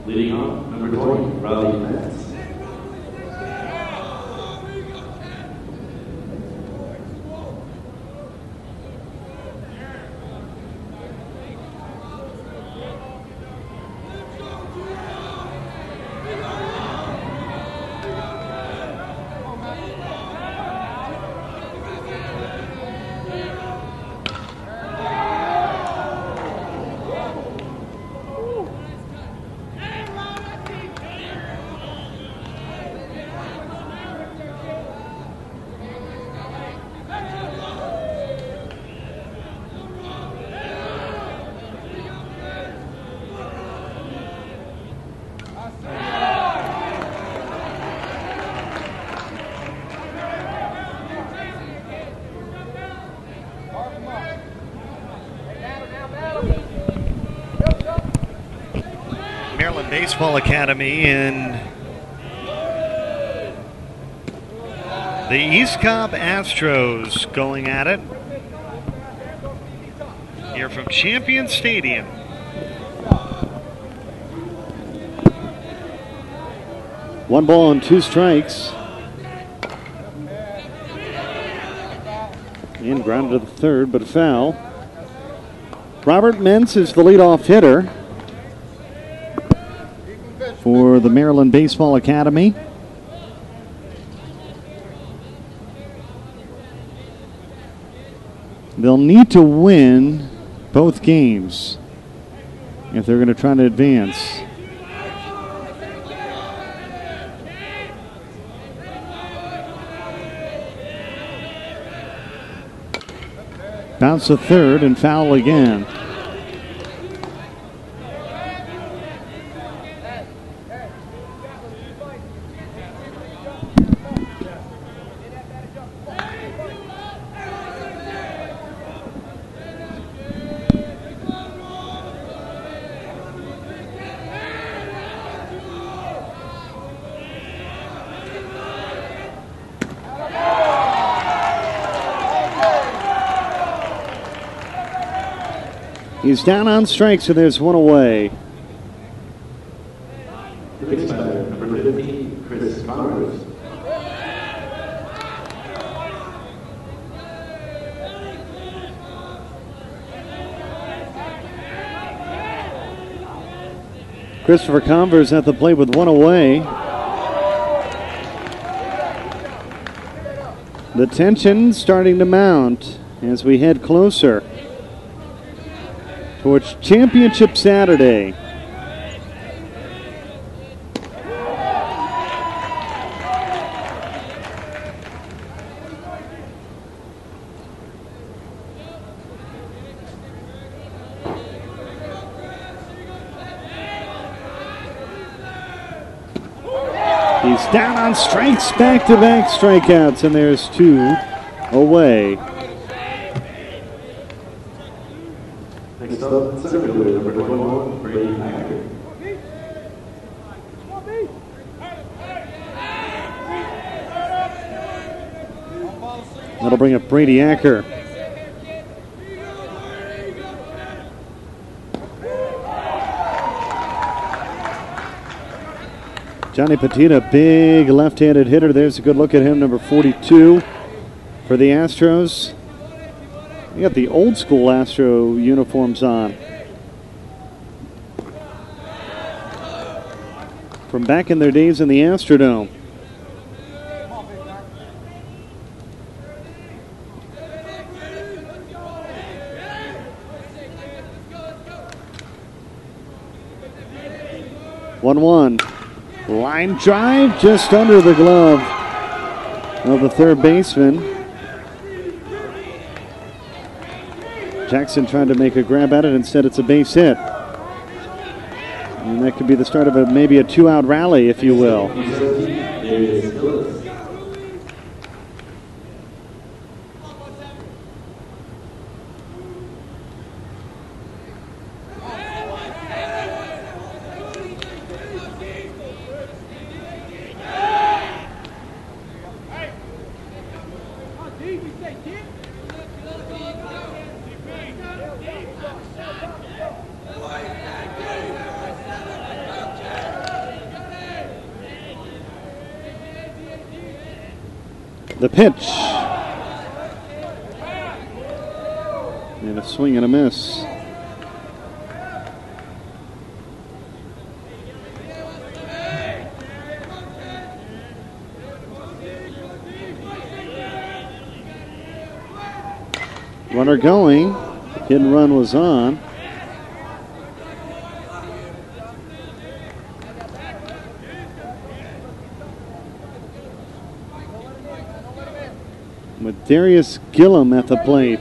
Leading off, number 20, Riley Metz. Maryland Baseball Academy in the East Cobb Astros going at it here from Champion Stadium. One ball and two strikes. And grounded to the third, but a foul. Robert Mentz is the leadoff hitter for the Maryland Baseball Academy. They'll need to win both games if they're going to try to advance. Bounce to third and foul again. He's down on strikes, so there's one away. Number 15, Chris Congress. Christopher Converse at the plate with one away. The tension starting to mount as we head closer towards Championship Saturday. He's down on strikes, back-to-back strikeouts, and there's two away. Next up, center fielder, number 21, Brady Acker. That'll bring up Brady Acker. Johnny Petita, big left-handed hitter. There's a good look at him, number 42 for the Astros. They got the old school Astro uniforms on from back in their days in the Astrodome. One. Line drive just under the glove of the third baseman. Jackson trying to make a grab at it. Instead, it's a base hit. And that could be the start of maybe a two-out rally, if you will. The pitch. And a swing and a miss. Runner going. Hit and run was on. With Darius Gillum at the plate.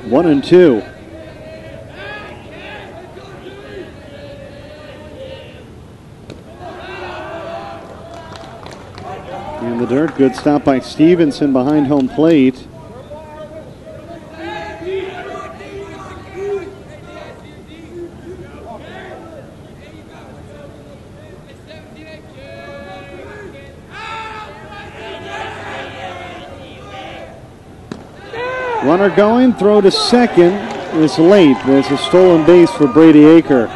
One and two. In the dirt, good stop by Stevenson behind home plate. Runner going, throw to second is late. There's a stolen base for Brady Aker.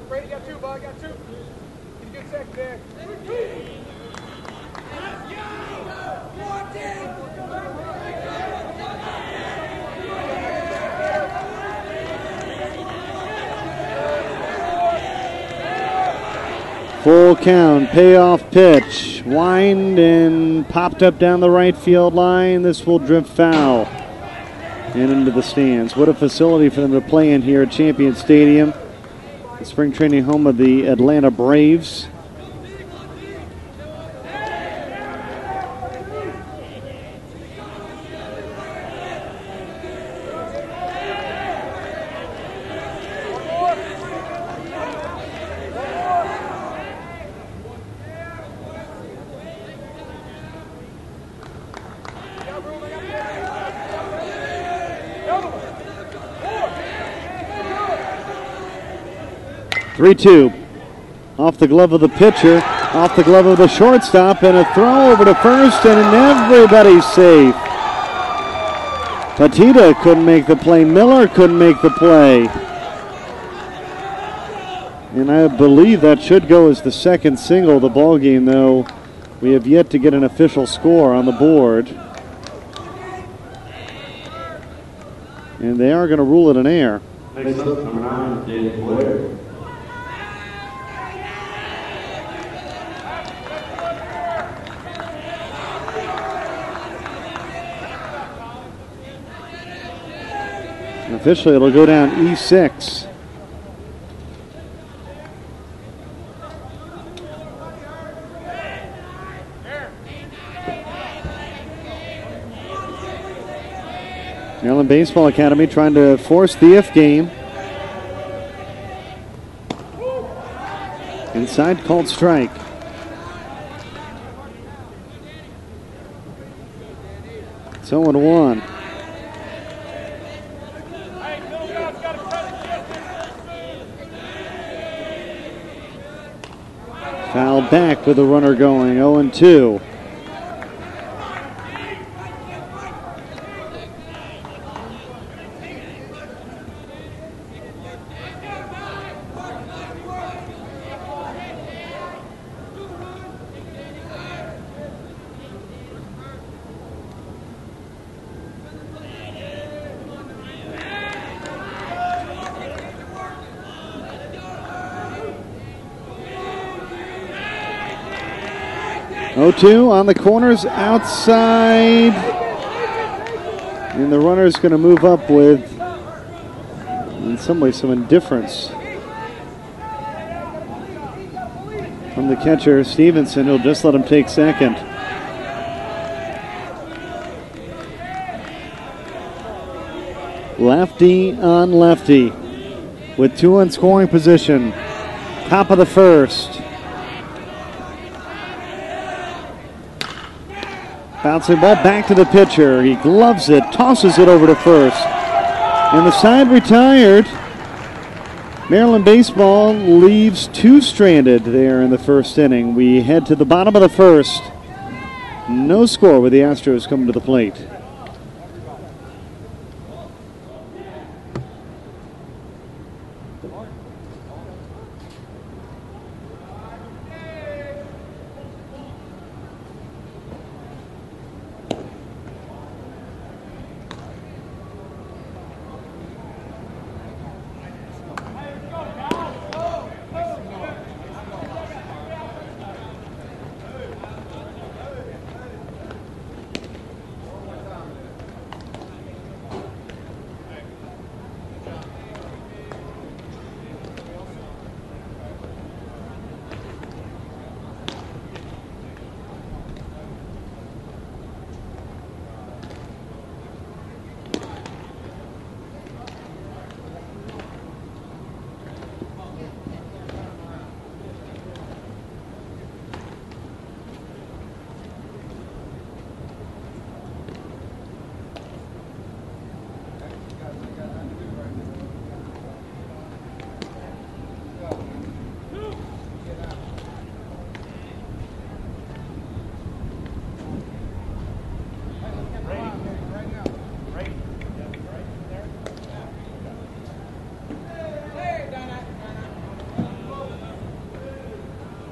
Brady got two, ball, got two. He's a good second there. Full count, payoff pitch. Wind and popped up down the right field line. This will drift foul and into the stands. What a facility for them to play in here at Champion Stadium. The spring training home of the Atlanta Braves. Three-two. Off the glove of the pitcher, off the glove of the shortstop, and a throw over to first, and everybody's safe. Patita couldn't make the play. Miller couldn't make the play. And I believe that should go as the second single of the ball game, though we have yet to get an official score on the board. And they are going to rule it an error. Next up, number 9, Dan Blair. Officially, it'll go down E6. Maryland Baseball Academy trying to force the if game. Inside, called strike. It's 0-1. Foul back with the runner going, 0-2. On the corners, outside. And the runner's going to move up with, in some ways, some indifference from the catcher, Stevenson. He'll just let him take second. Lefty on lefty with 2 in scoring position. Top of the first. Bouncing ball back to the pitcher. He gloves it, tosses it over to first. And the side retired. Maryland baseball leaves 2 stranded there in the first inning. We head to the bottom of the first. No score with the Astros coming to the plate.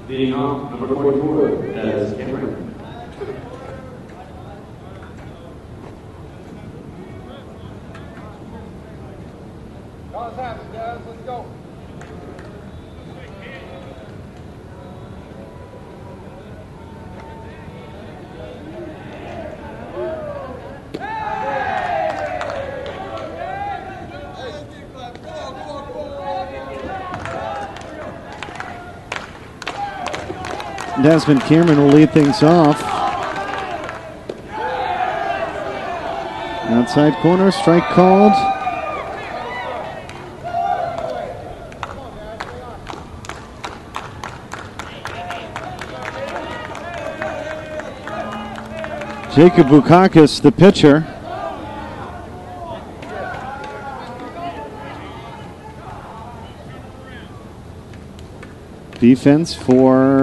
Leading off, number 44, as Cameron. Cause happen, guys. Let's go. Desmond Cameron will lead things off. Outside corner, strike called. Jacob Bukakis, the pitcher. Defense for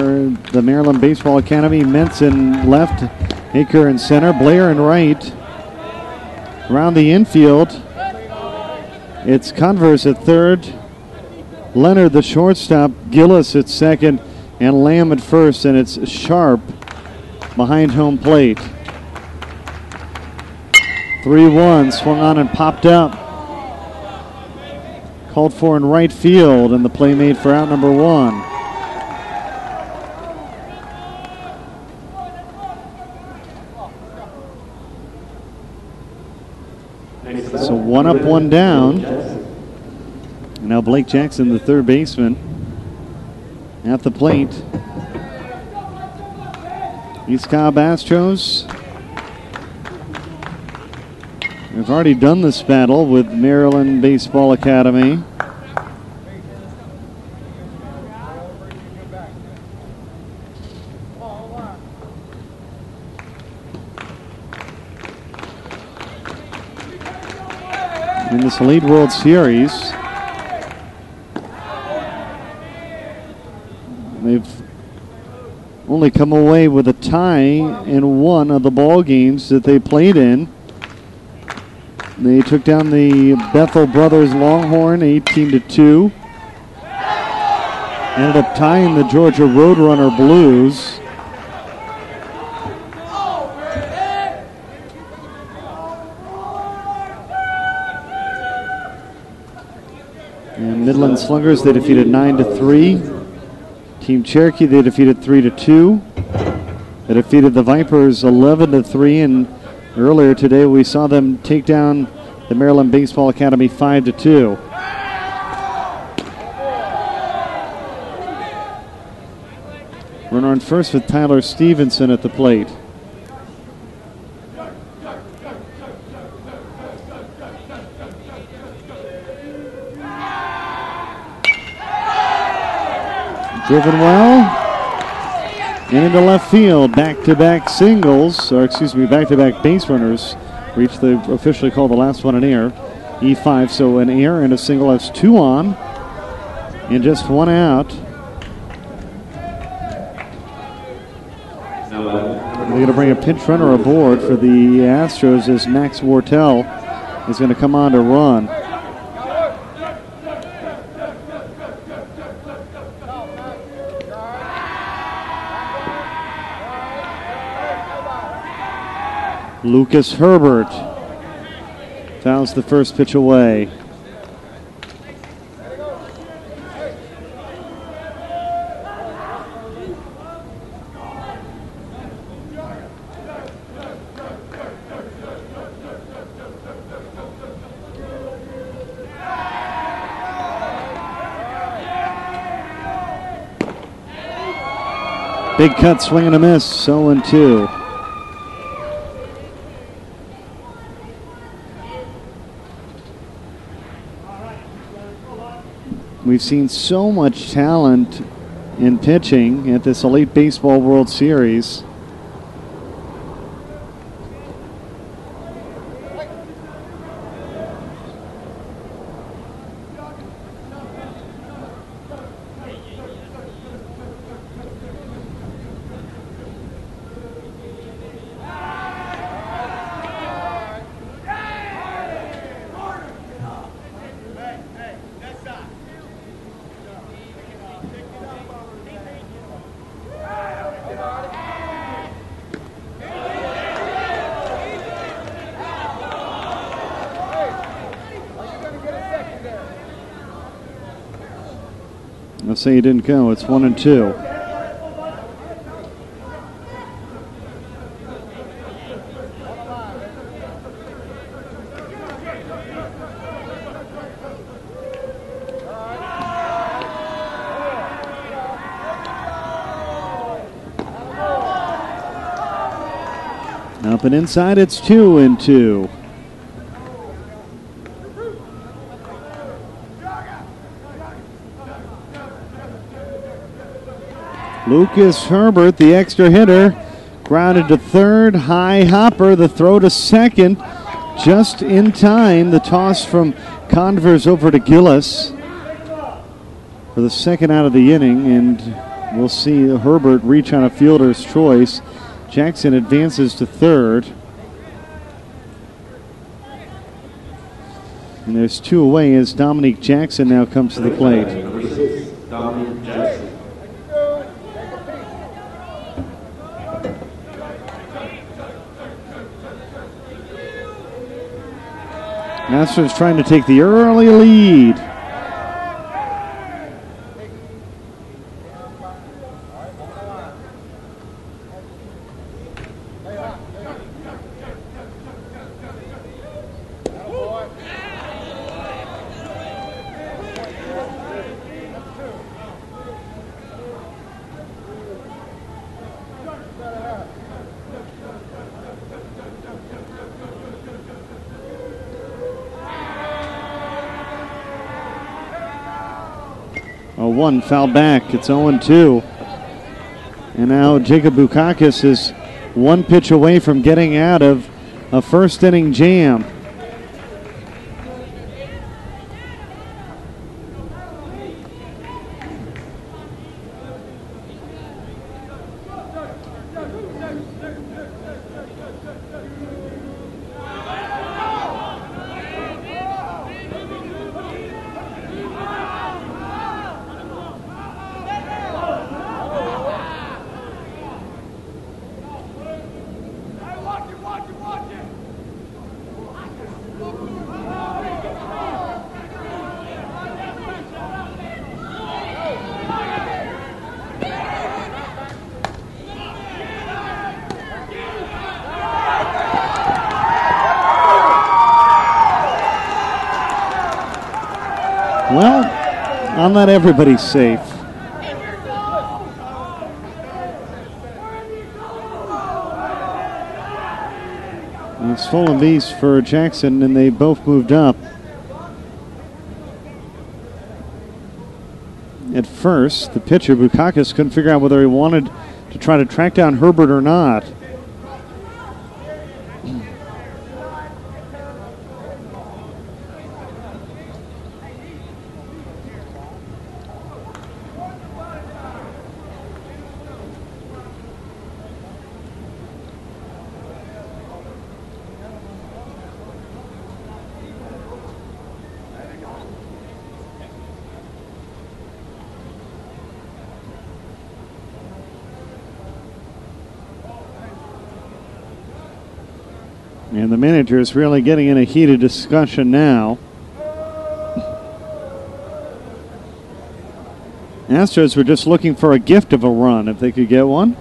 the Maryland Baseball Academy. Mentz in left, Aker in center, Blair in right. Around the infield, it's Converse at third, Leonard the shortstop, Gillis at second, and Lamb at first, and it's Sharp behind home plate. 3-1, swung on and popped up. Called for in right field, and the play made for out number 1. So 1 up, 1 down. And now Blake Jackson, the third baseman, at the plate. These Cobb Astros have already done this battle with Maryland Baseball Academy. In this Elite World Series, they've only come away with a tie in 1 of the ball games that they played in. They took down the Bethel Brothers Longhorn 18-2. Ended up tying the Georgia Roadrunner Blues. And Midland Sluggers, they defeated 9-3. Team Cherokee, they defeated 3-2. They defeated the Vipers 11-3, and earlier today we saw them take down the Maryland Baseball Academy 5-2. Runner on first with Tyler Stevenson at the plate. Driven well. And into left field, back-to-back singles, or excuse me, back-to-back base runners. Reached the officially called the last one an error. E5, so an error and a single. Has 2 on. And just 1 out. They're going to bring a pinch runner aboard for the Astros as Max Wortel is going to come on to run. Lucas Herbert fouls the first pitch away. Big cut, swing and a miss, 0-2. We've seen so much talent in pitching at this Elite Baseball World Series. I'll say he didn't go. It's 1-2. Up and inside, it's 2-2. Lucas Herbert, the extra hitter, grounded to third. High hopper, the throw to second, just in time. The toss from Converse over to Gillis for the second out of the inning, and we'll see Herbert reach on a fielder's choice. Jackson advances to third. And there's 2 away as Dominique Jackson now comes to the plate. Number 6, Dominique Jackson. Astros trying to take the early lead. A 1 fouled back. It's 0-2. And now Jacob Bukakis is 1 pitch away from getting out of a first inning jam. Well, on that, everybody's safe. And it's stolen base for Jackson, and they both moved up. At at first. The pitcher, Bukakis, couldn't figure out whether he wanted to try to track down Herbert or not. And the manager is really getting in a heated discussion now. Astros were just looking for a gift of a run if they could get one.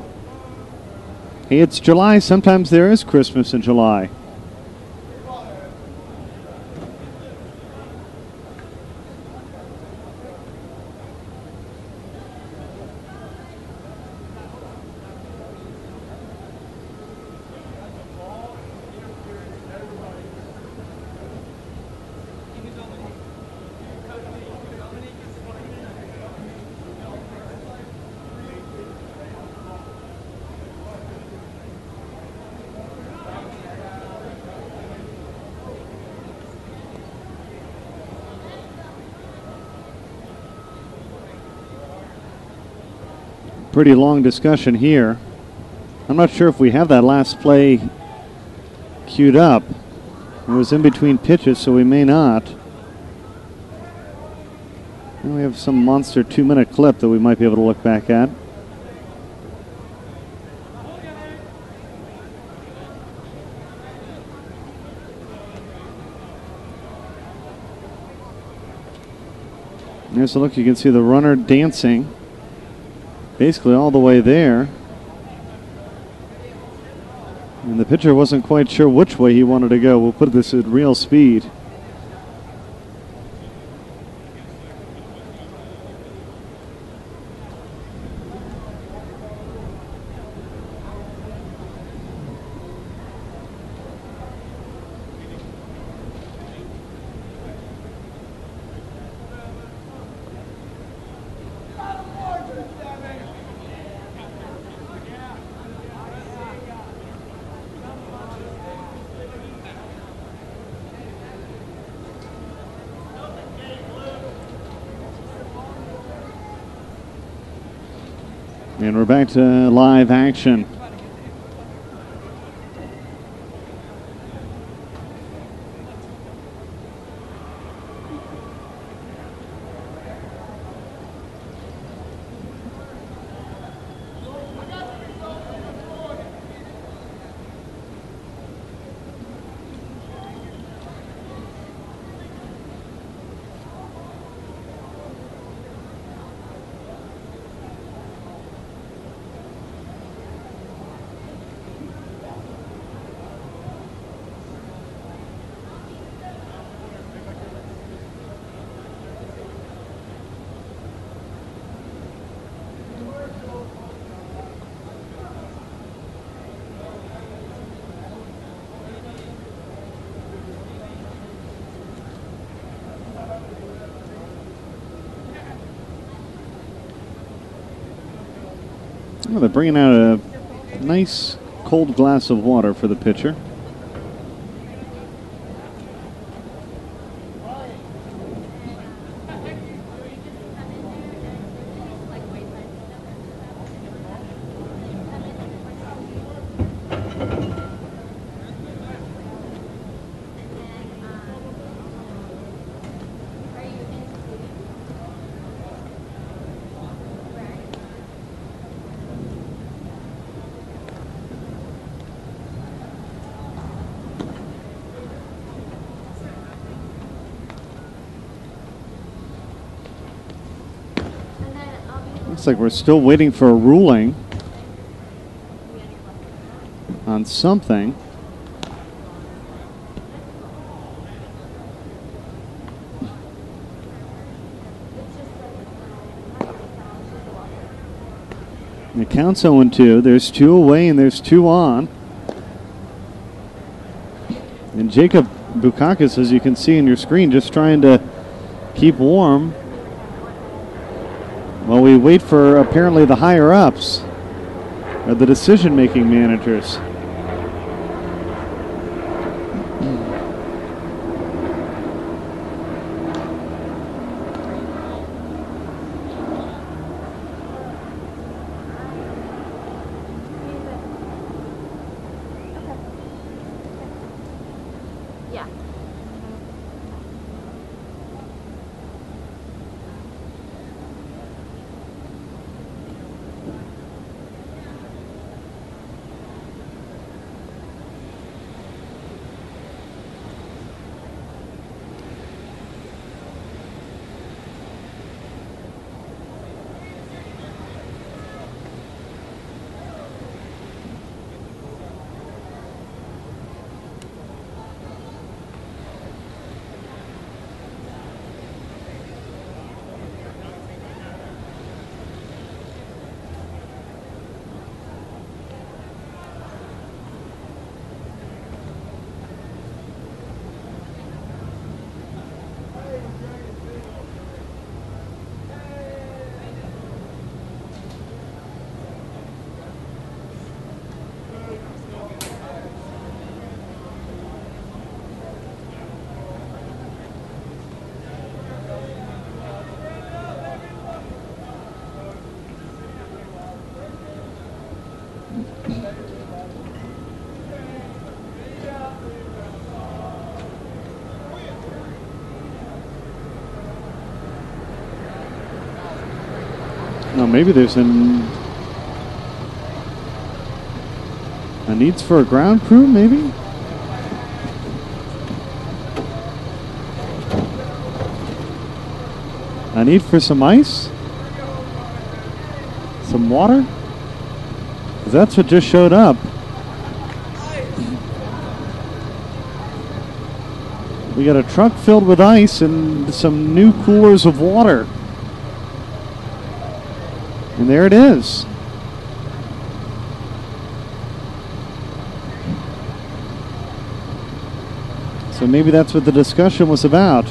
Hey, it's July. Sometimes there is Christmas in July. Pretty long discussion here. I'm not sure if we have that last play queued up. It was in between pitches, so we may not. And we have some monster 2-minute clip that we might be able to look back at. There's a look. You can see the runner dancing basically all the way there. And the pitcher wasn't quite sure which way he wanted to go. We'll put this at real speed. And we're back to live action. Well, they're bringing out a nice cold glass of water for the pitcher. Looks like we're still waiting for a ruling on something. The count's 0-2. There's 2 away and there's 2 on. And Jacob Bukakis, as you can see on your screen, just trying to keep warm. Well, we wait for apparently the higher ups, or the decision-making managers. Yeah. Oh, maybe there's a needs for a ground crew, maybe? A need for some ice? Some water? 'Cause that's what just showed up. We got a truck filled with ice and some new coolers of water. And there it is. So maybe that's what the discussion was about.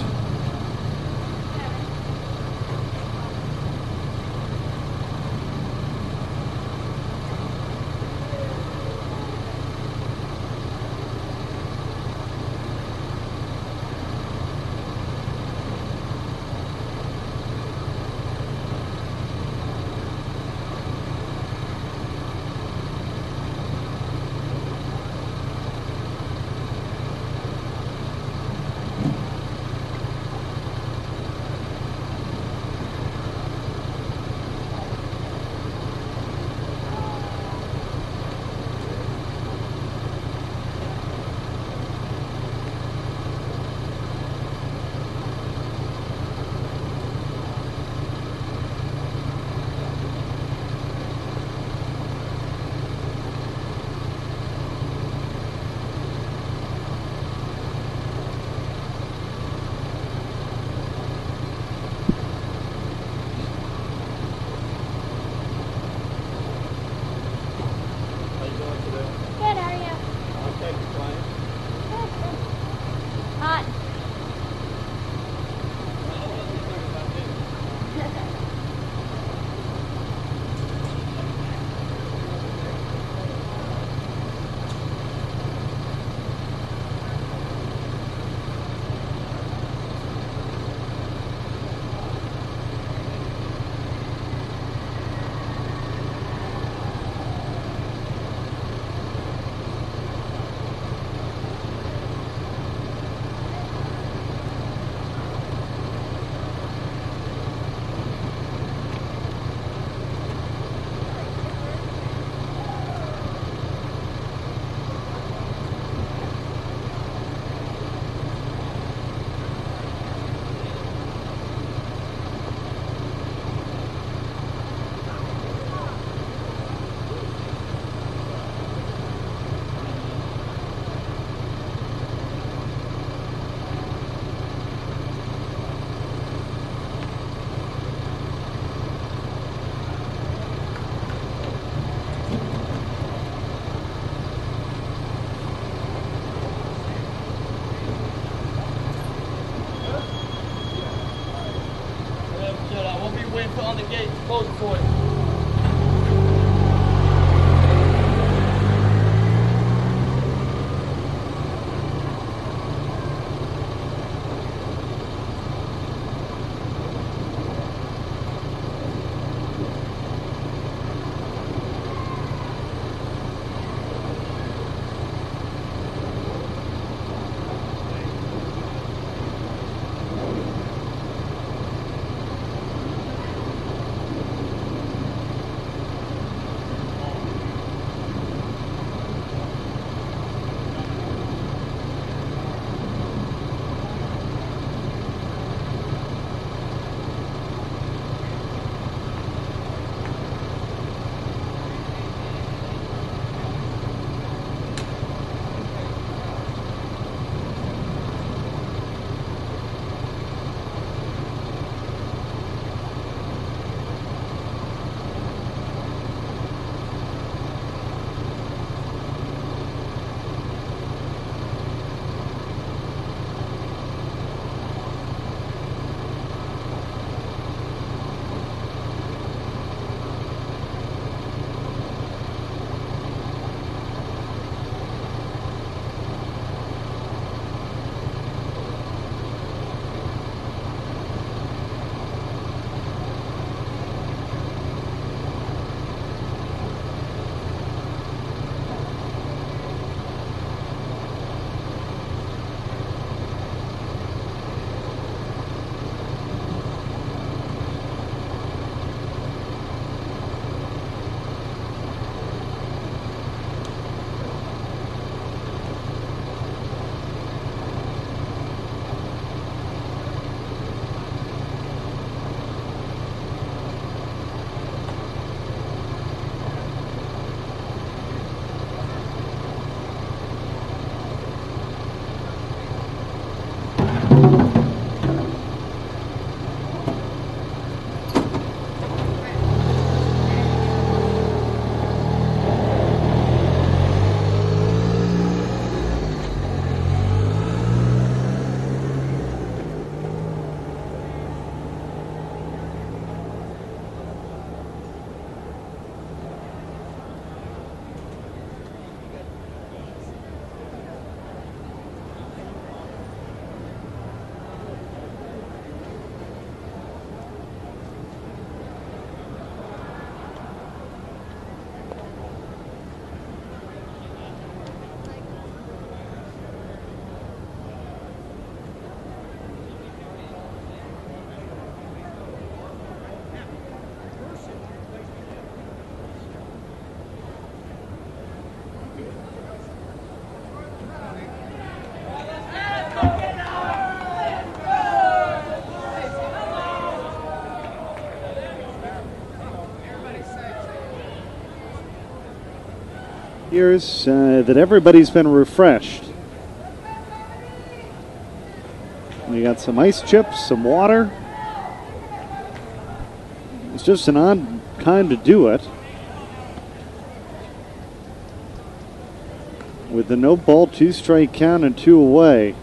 close it for you. Here's that everybody's been refreshed. We got some ice chips, some water. It's just an odd time to do it. With the no ball, 2-strike count and 2 away.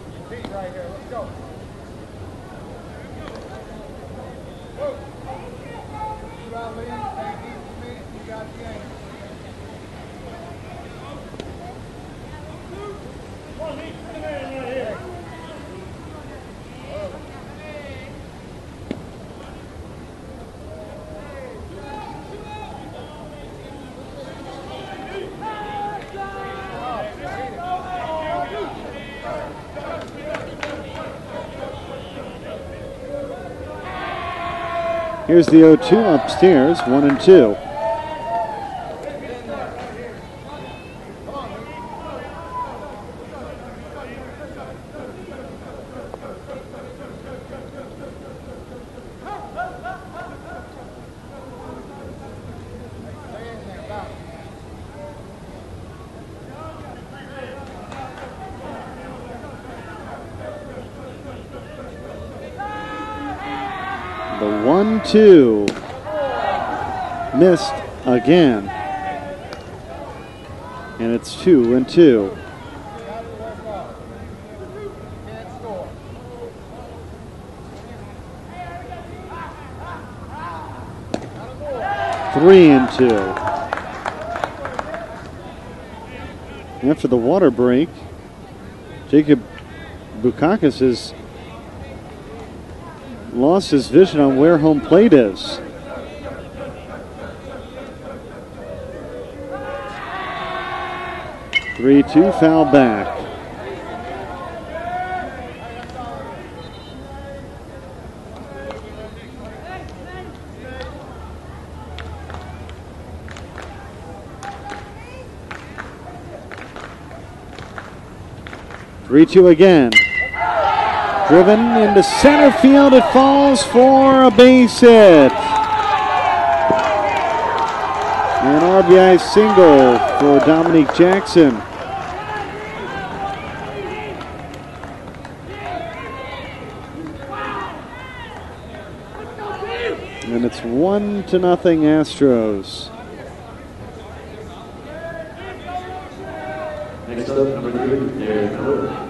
Here's the 0-2 upstairs, 1-2. The 1-2 missed again, and it's 2-2. 3-2. After the water break, Jacob Bukakis has lost his vision on where home plate is. Three-two, foul back. Three-two again. Driven into center field. It falls for a base hit. An RBI single for Dominique Jackson. And it's 1-0 Astros. Next up, number 3, Derek Miller.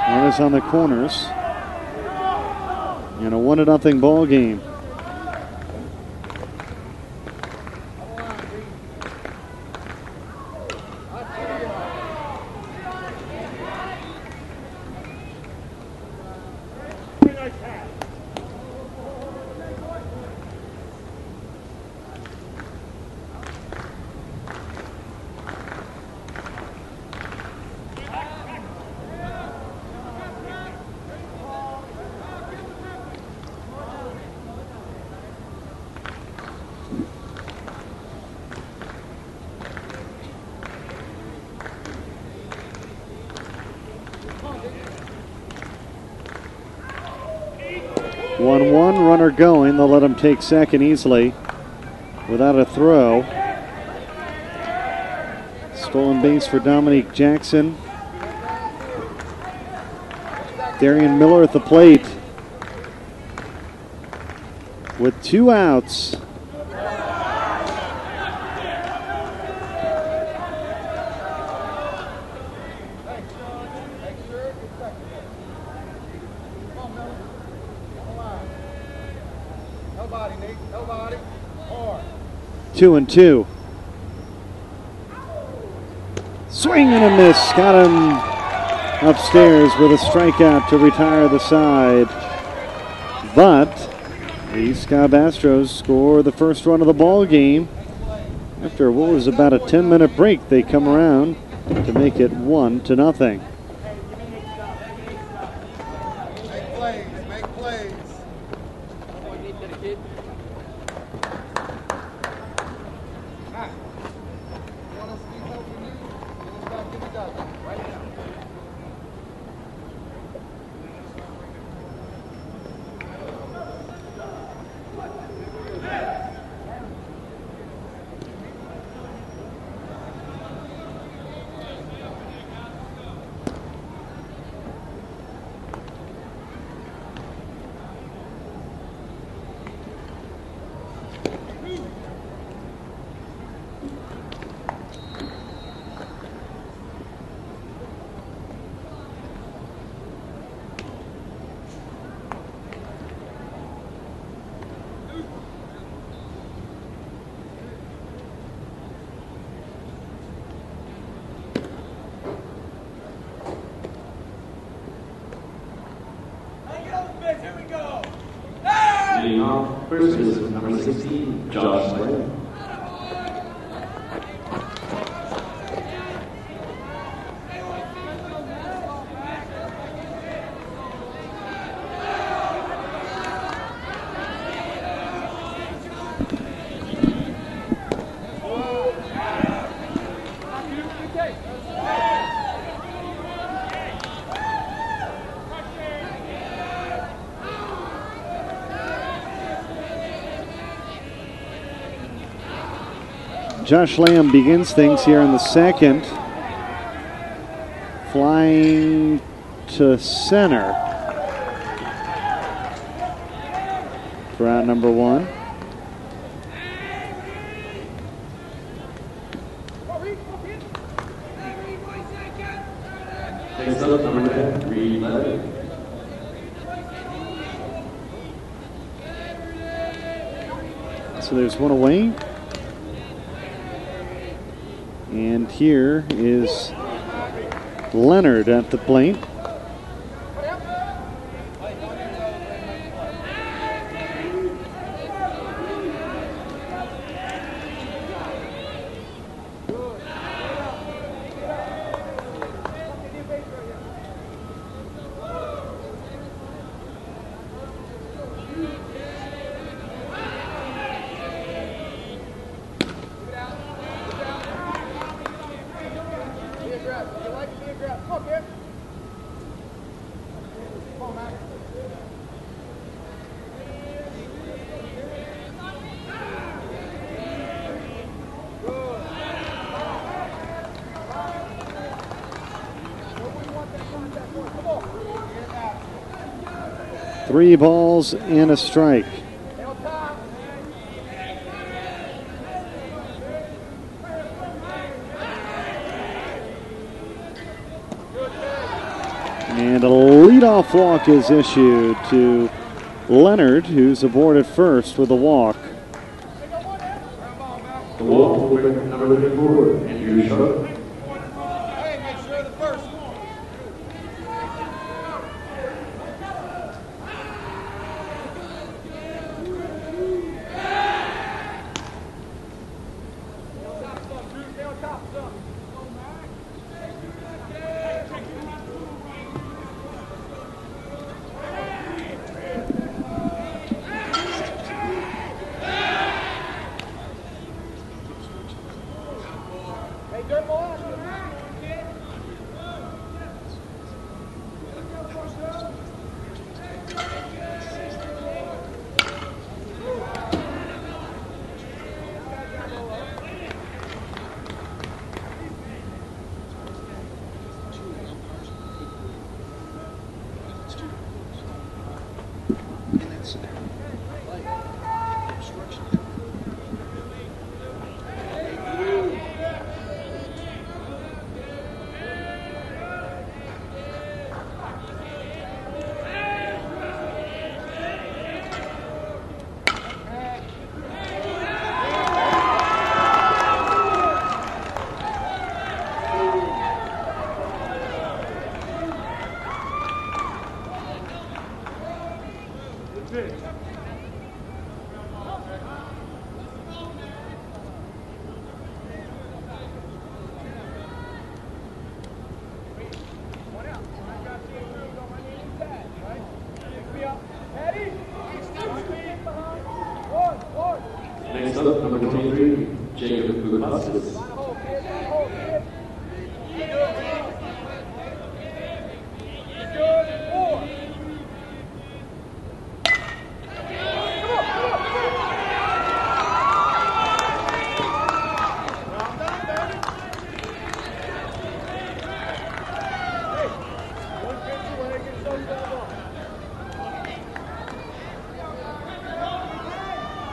Runners on the corners. And a 1-0 ball game. Runner going. They'll let him take second easily without a throw. Stolen base for Dominique Jackson. Darian Miller at the plate with 2 outs. Nobody. 2-2. Swing and a miss. Got him upstairs with a strikeout to retire the side. But the Cobb Astros score the first run of the ball game. After what was about a 10-minute break, they come around to make it 1-0. Make plays. Leading off, first is number 16, Josh Lamb. Josh Lamb begins things here in the second. flying to center for out number 1. Next up, number 10, Reed Levitt. So there's one away. And here is Leonard at the plate. Three balls and a strike. And a leadoff walk is issued to Leonard, who's aboard at first with a walk. The walk will bring number 34, Andrew Sharp. Next up, number 23, Jacob Bukauskas.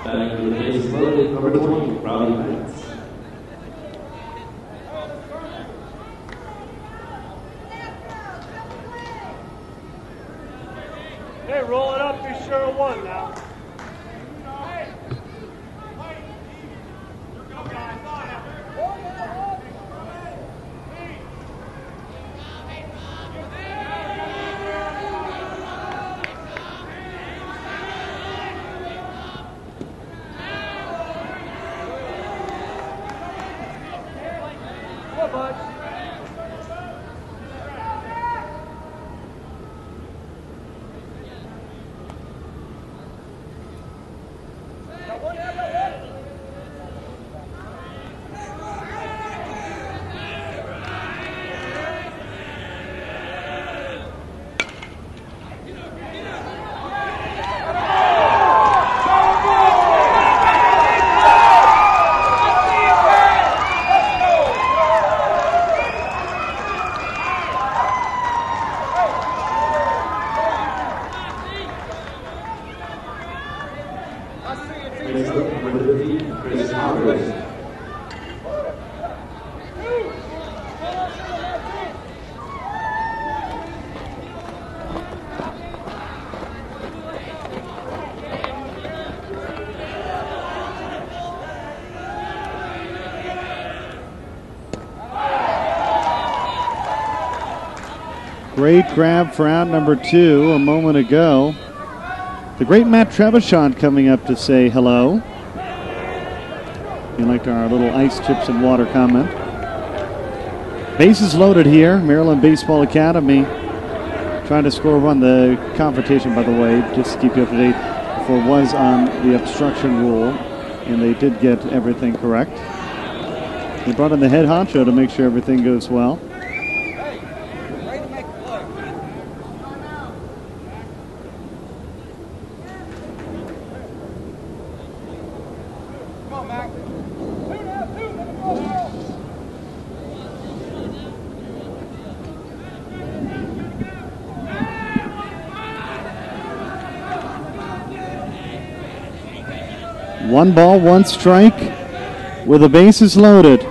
Back to the base loaded, number 20, Robbie Metz. Hey, roll it up, be sure of one now. Great grab for out number 2 a moment ago. The great Matt Trebuchon coming up to say hello. He liked our little ice, chips, and water comment. Bases loaded here. Maryland Baseball Academy trying to score a run. The confrontation, by the way, just to keep you up to date, before was on the obstruction rule, and they did get everything correct. They brought in the head honcho to make sure everything goes well. One ball, one strike with the bases loaded.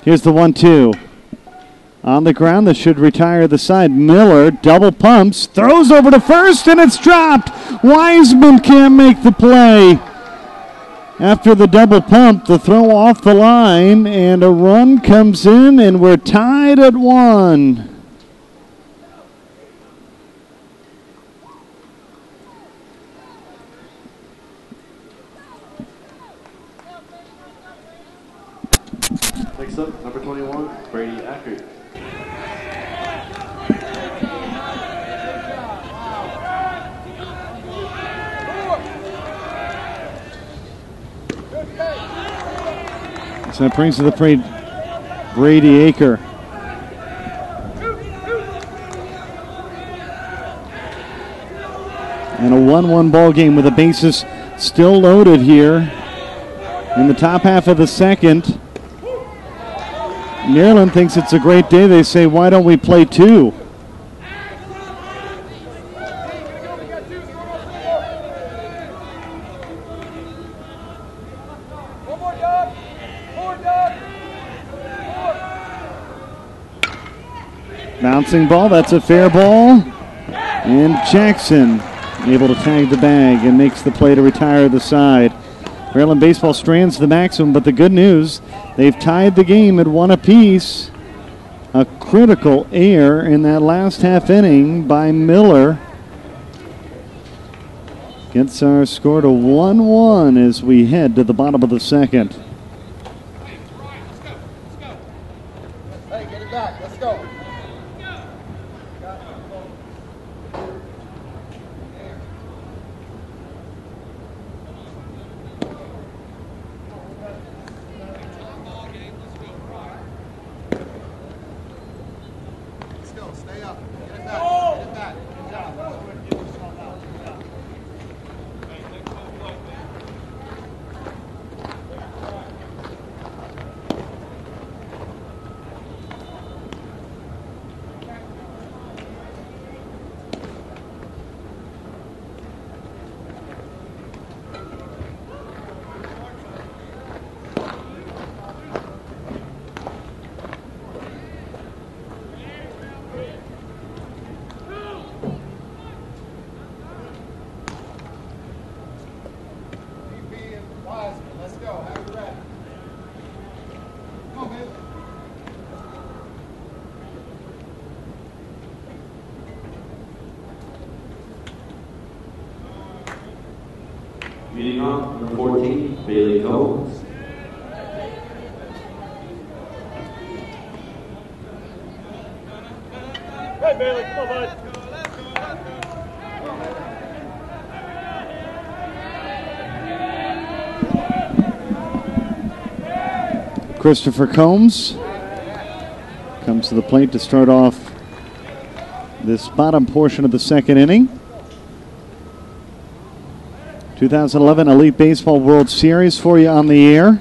Here's the 1-2. On the ground, this should retire the side. Miller double pumps, throws over to first, and it's dropped. Wiseman can't make the play. After the double pump, the throw off the line, and a run comes in, and we're tied at 1. Next up, number 21, Brady Ackert. So that brings to the plate Brady Aker. And a 1-1 ball game with the bases still loaded here in the top half of the second. Maryland thinks it's a great day. They say, why don't we play 2? Bouncing ball, that's a fair ball. And Jackson able to tag the bag and makes the play to retire the side. Maryland baseball strands the maximum, but the good news, they've tied the game at 1 apiece. A critical error in that last half inning by Miller gets our score to 1-1 as we head to the bottom of the second. Hey, get it back. Let's go. Stay up. Get it back. Get it back. Good job. Let's go. Have it ready. Come on, man. Leading off, number 14, Bailey Combs. Hey, Bailey, come on, bud. Christopher Combs comes to the plate to start off this bottom portion of the second inning. 2011 Elite Baseball World Series for you on the air.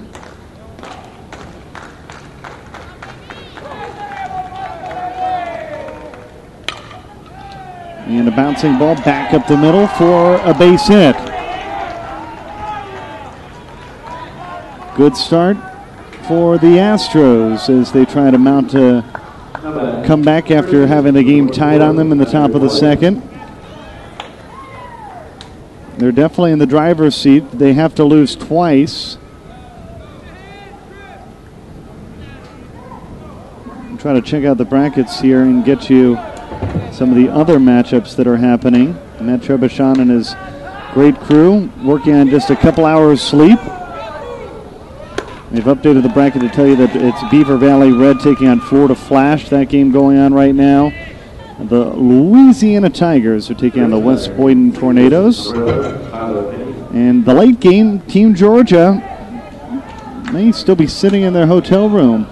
And a bouncing ball back up the middle for a base hit. Good start for the Astros as they try to mount a come back after having the game tied on them in the top of the second. They're definitely in the driver's seat. They have to lose twice. I'll try to check out the brackets here and get you some of the other matchups that are happening. Matt Trebuchet and his great crew working on just a couple hours sleep. They've updated the bracket to tell you that it's Beaver Valley Red taking on Florida Flash. That game going on right now. The Louisiana Tigers are taking on the West Boyden Tornadoes. And the late game, Team Georgia may still be sitting in their hotel room.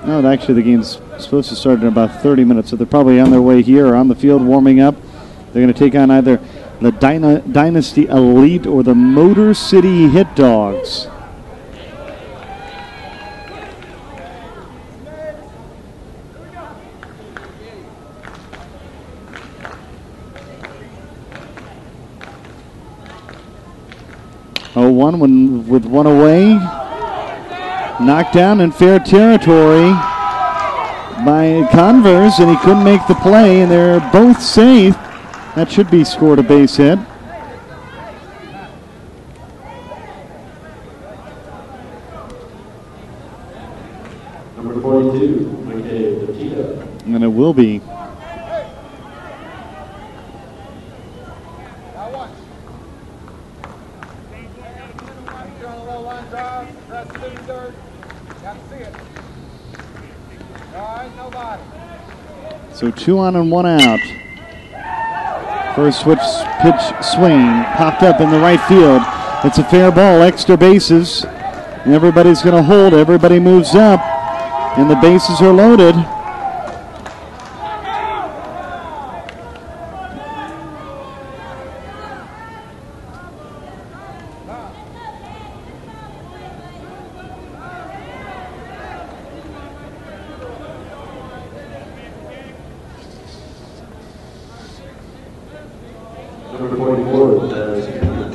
No, actually the game's supposed to start in about 30 minutes, so they're probably on their way here or on the field warming up. They're going to take on either the Dynasty Elite or the Motor City Hit Dogs. One with one away. Knocked down in fair territory by Converse, and he couldn't make the play, and they're both safe. That should be scored a base hit. Number 42, McKay Petito. And it will be. So 2 on and 1 out. First switch pitch swing popped up in the right field. It's a fair ball, extra bases. And everybody's going to hold. Everybody moves up, and the bases are loaded. Number 44, Dennis Cameron.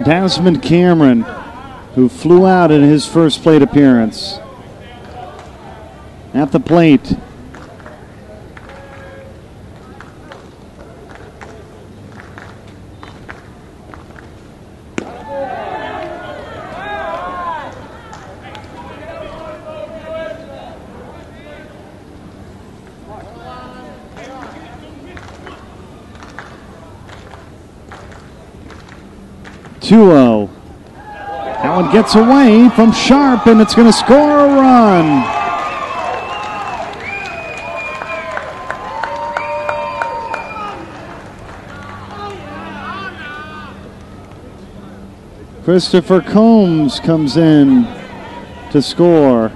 Desmond Cameron, who flew out in his first plate appearance. At the plate. That one gets away from Sharp, and it's going to score a run. Christopher Combs comes in to score.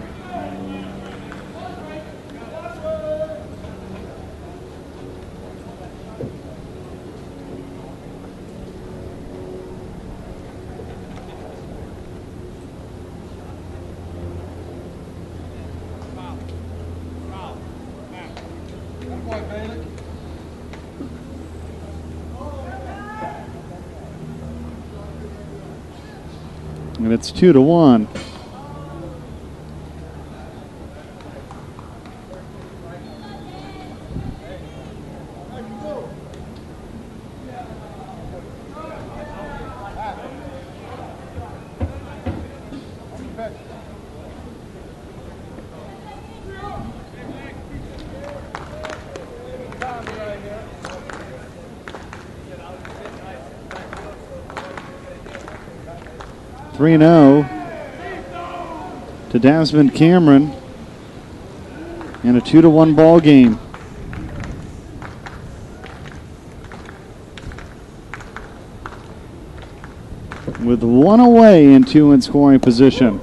And it's 2-1. To Desmond Cameron in a 2-1 ball game. With one away and 2 in scoring position.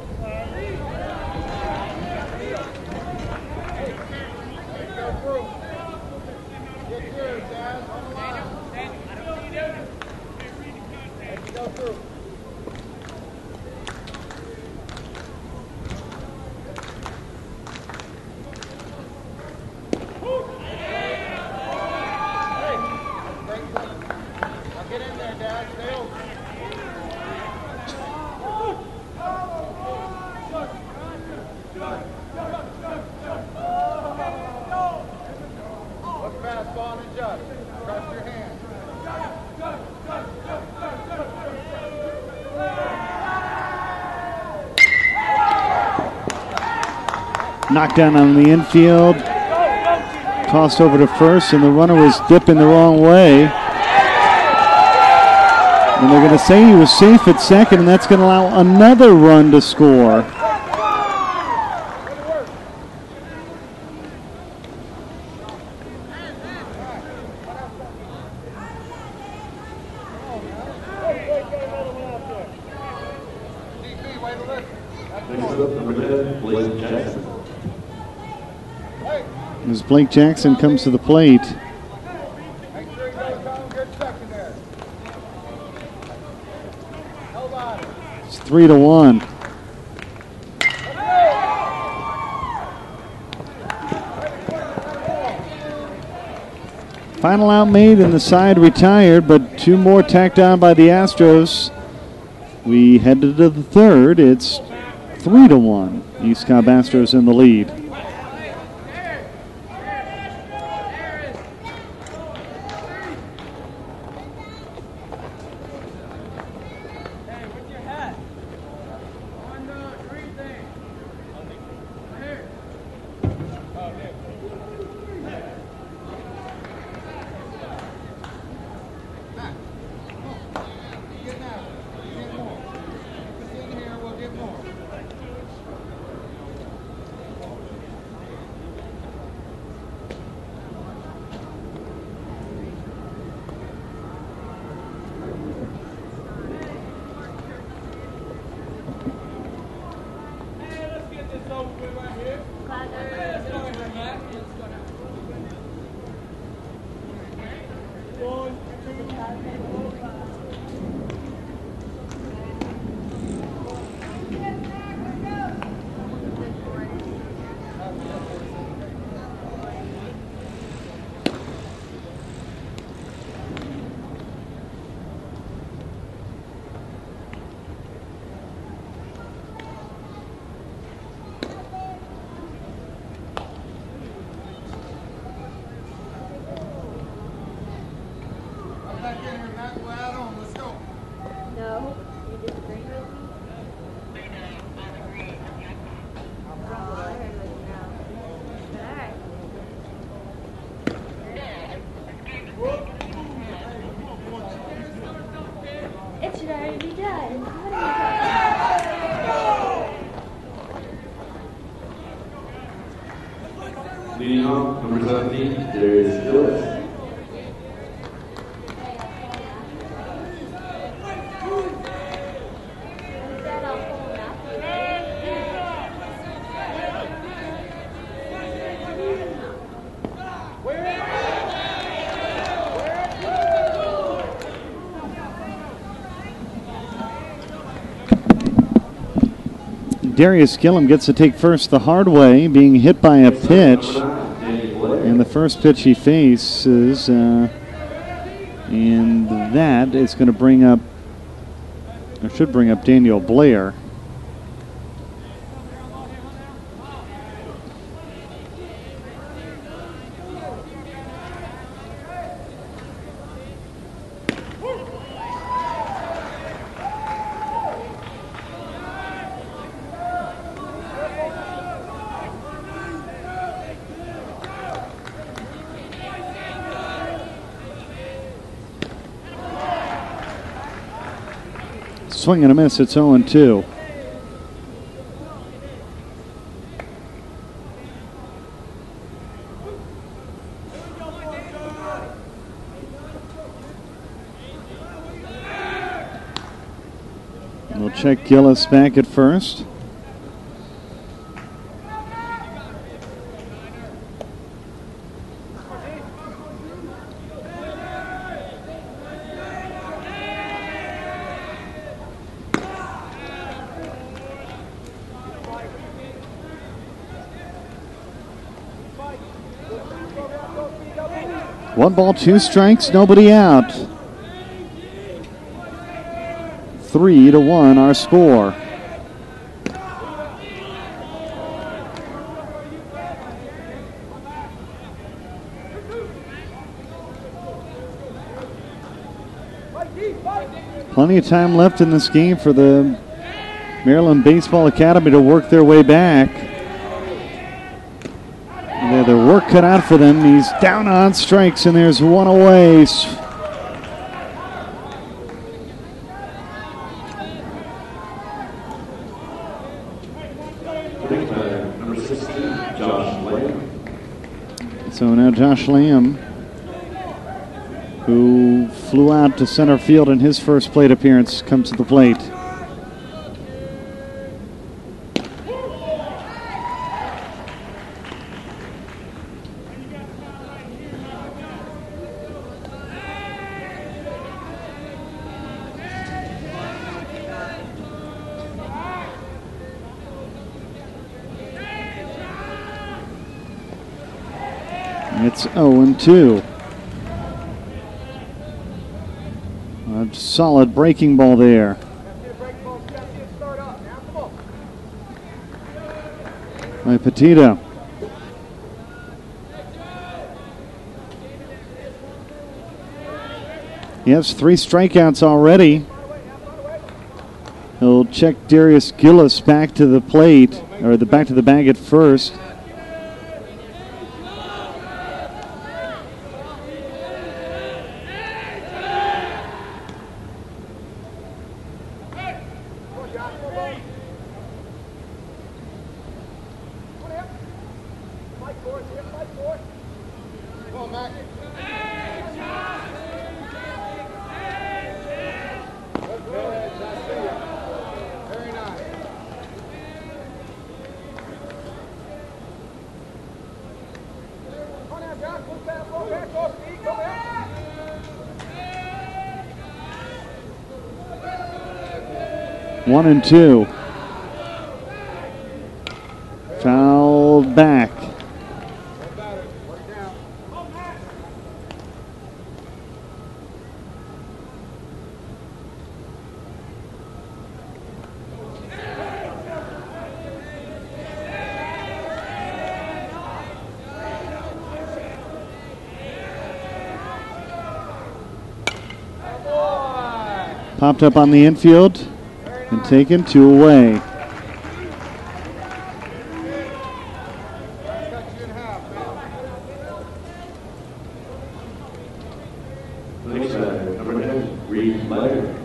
Knocked down on the infield. Tossed over to first, and the runner was dipping the wrong way. And they're going to say he was safe at second, and that's going to allow another run to score. As Blake Jackson comes to the plate. It's 3-1. Final out made and the side retired, but two more tacked on by the Astros. We head to the third. It's 3-1. East Cobb Astros in the lead. Leading off, number 17, there is Phillips. Darius Gillum gets to take first the hard way, being hit by a pitch. And the first pitch he faces, and that is going to bring up, or should bring up, Daniel Blair. Swing and a miss, it's 0-2. We'll check Gillis back at first. One ball, two strikes, nobody out. 3-1 our score. Plenty of time left in this game for the Maryland Baseball Academy to work their way back. Yeah, their work cut out for them. He's down on strikes, and there's one away. Number 16, Josh Lamb. So now Josh Lamb, who flew out to center field in his first plate appearance, comes to the plate. It's 0-2. A solid breaking ball there. By Petita. He has 3 strikeouts already. He'll check Darius Gillis back to the plate, or back to the bag at first. One and two. Fouled back. Popped up on the infield and taken 2 away. Next number 10, Reed Leonard.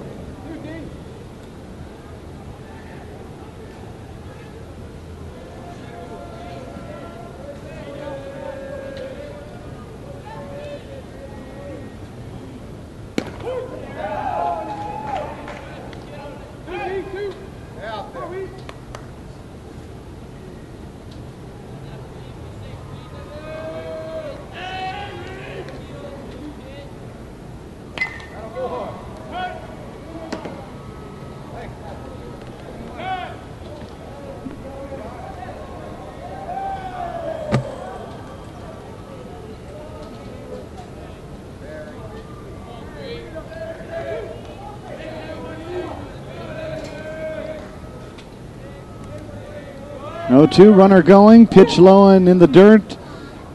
No 2 runner going, pitch low and in the dirt.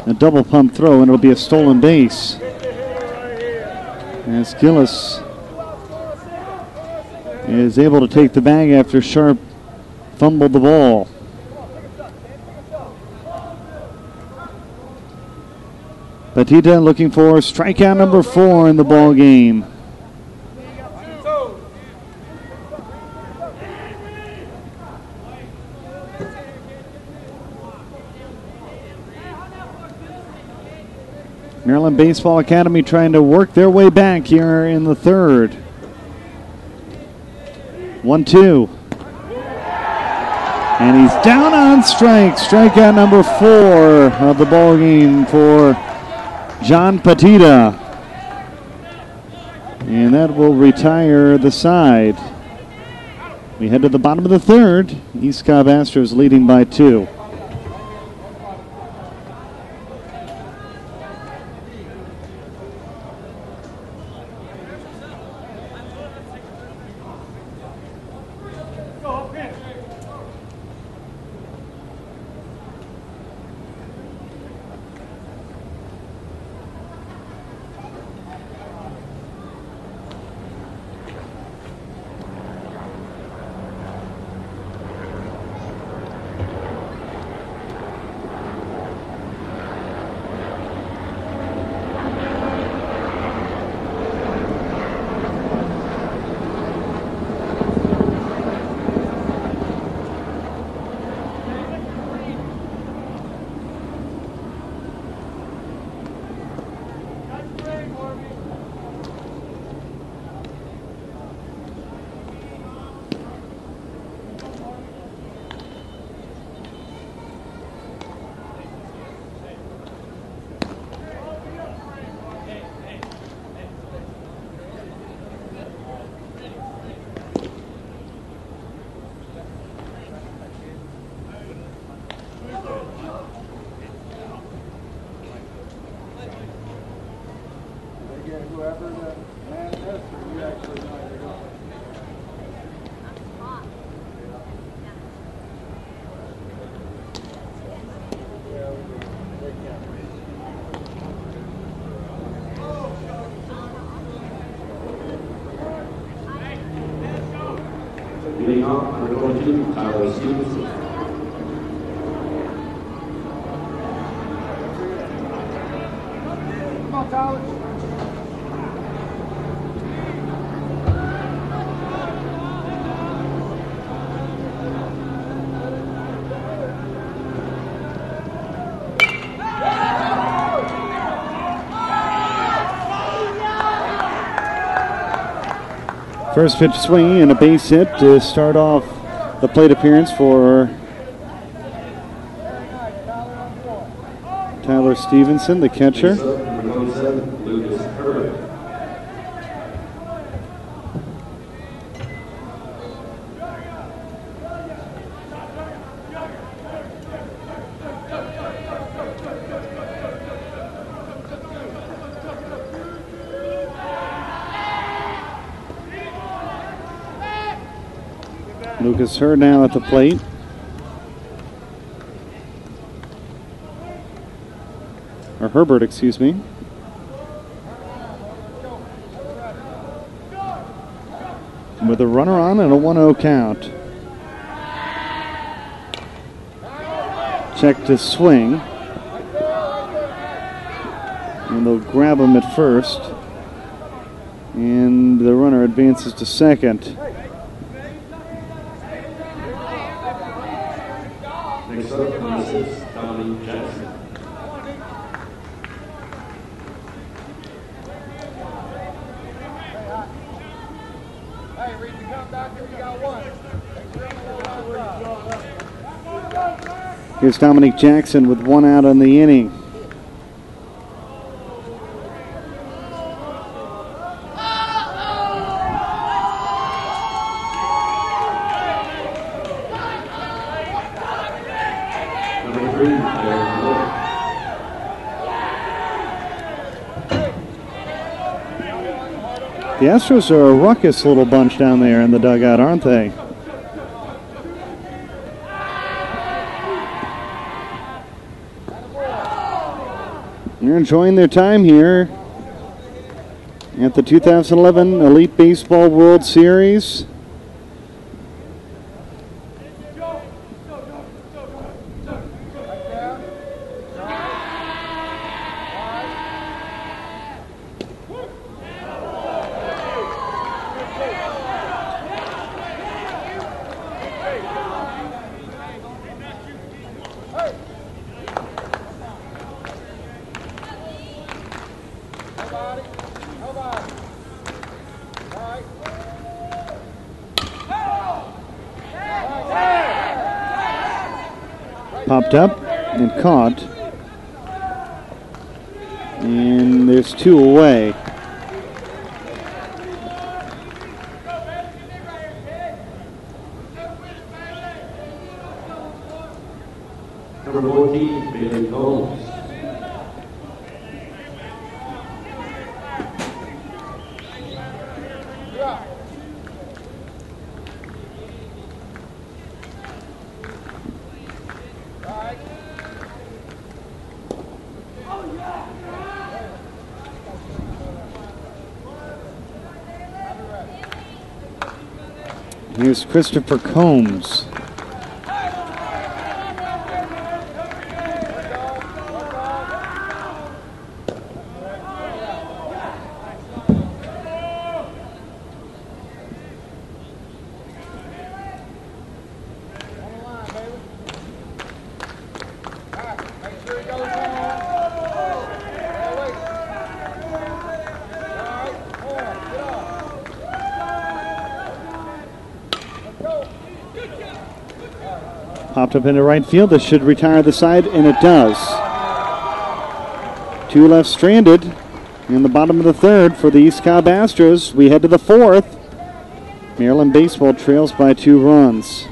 A double pump throw, and it'll be a stolen base. As Gillis is able to take the bag after Sharp fumbled the ball. Petita looking for strikeout number 4 in the ball game. Maryland Baseball Academy trying to work their way back here in the third. 1-2. And he's down on strike. Strikeout number 4 of the ball game for John Petita. And that will retire the side. We head to the bottom of the third. East Cobb Astros leading by 2. off, number 22, Tyler Stevenson. Come on, Tyler. First pitch swing and a base hit to start off the plate appearance for Tyler Stevenson, the catcher. Next up, number 27, Lucas Herbert. Lucas Hurd now at the plate. Or Herbert, excuse me. With a runner on and a 1-0 count. Check to swing. And they'll grab him at first. And the runner advances to second. Next up, number 6, Dominic Jackson. Hey, read the gun back here. You got one. Here's Dominic Jackson with 1 out on the inning. Number 3, Aaron Moore. The Astros are a ruckus little bunch down there in the dugout, aren't they? They're enjoying their time here at the 2011 Elite Baseball World Series. Popped up and caught. And there's 2 away. Number 14, Bailey Combs. Here's Christopher Combs. Popped up into right field. This should retire the side, and it does. 2 left stranded in the bottom of the 3rd for the East Cobb Astros. We head to the 4th. Maryland baseball trails by 2 runs.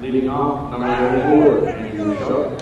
Leading off, number 34, Andrew Sharp.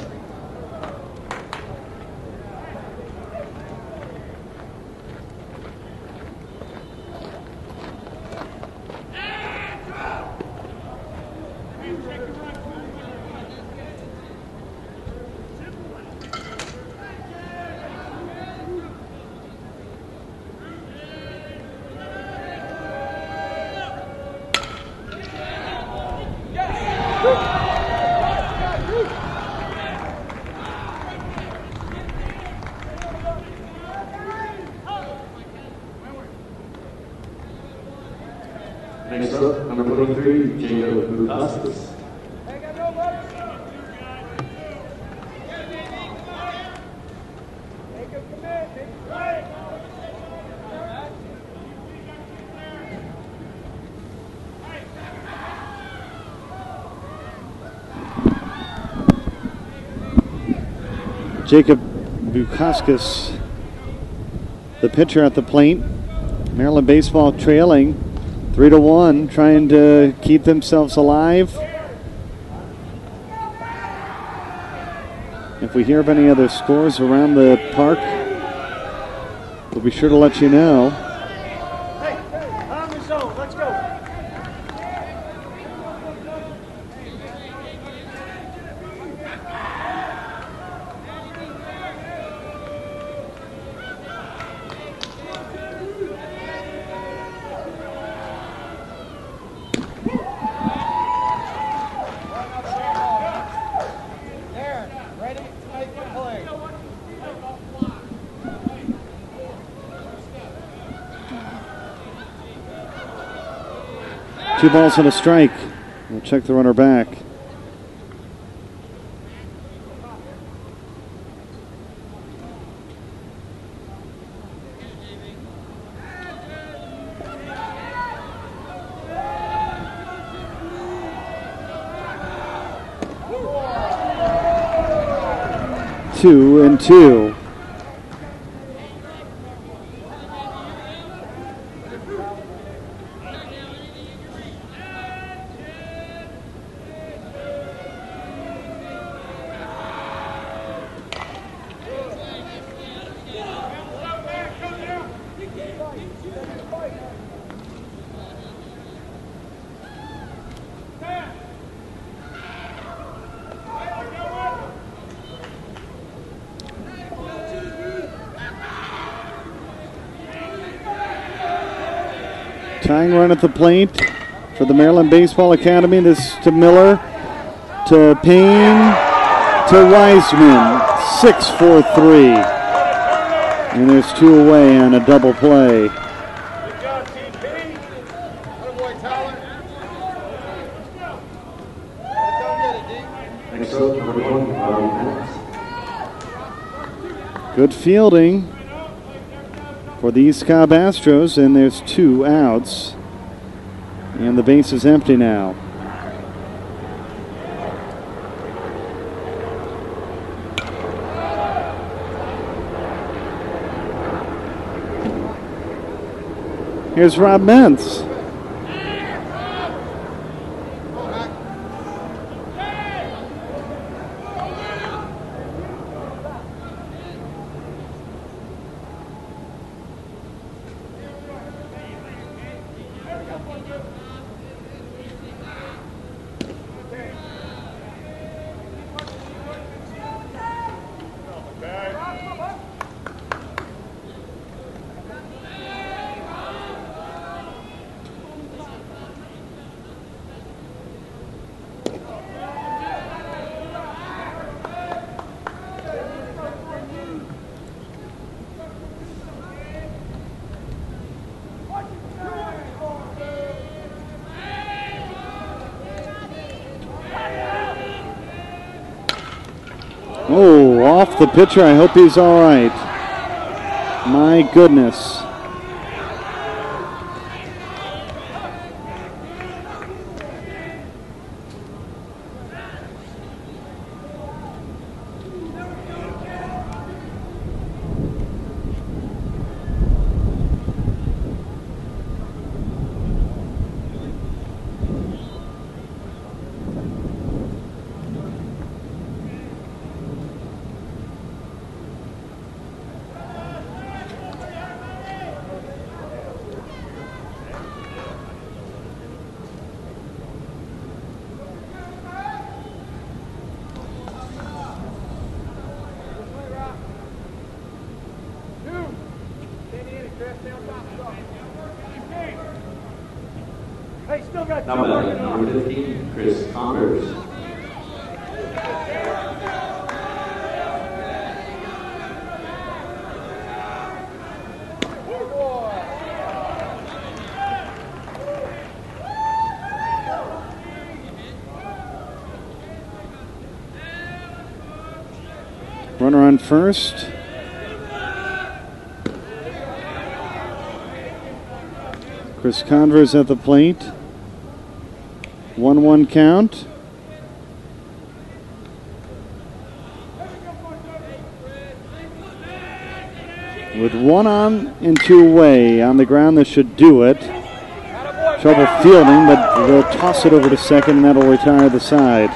Next up, number 23, Jacob Astos. Jacob Bukauskas, the pitcher at the plate. Maryland baseball trailing 3-1, trying to keep themselves alive. If we hear of any other scores around the park, we'll be sure to let you know. Hey, on the zone. Let's go. 2 balls and a strike. We'll check the runner back. Two and two. Tying run at the plate for the Maryland Baseball Academy. This to Miller, to Payne, to Wiseman. 6-4-3. And there's 2 away on a double play. Good job, TP. Attaboy, Tyler. Go get it, D. Next up, number 1, Bobby Pence. Good fielding for the East Cobb Astros, and there's 2 outs. And the base is empty now. Here's Rob Mentz. Oh, off the pitcher. I hope he's all right. My goodness. Hey, still got Now batting number 15, Chris Saunders. Runner on first. Chris Converse at the plate. 1-1 count. With 1 on and 2 away on the ground, this should do it. Trouble fielding, but they'll toss it over to second, and that'll retire the side.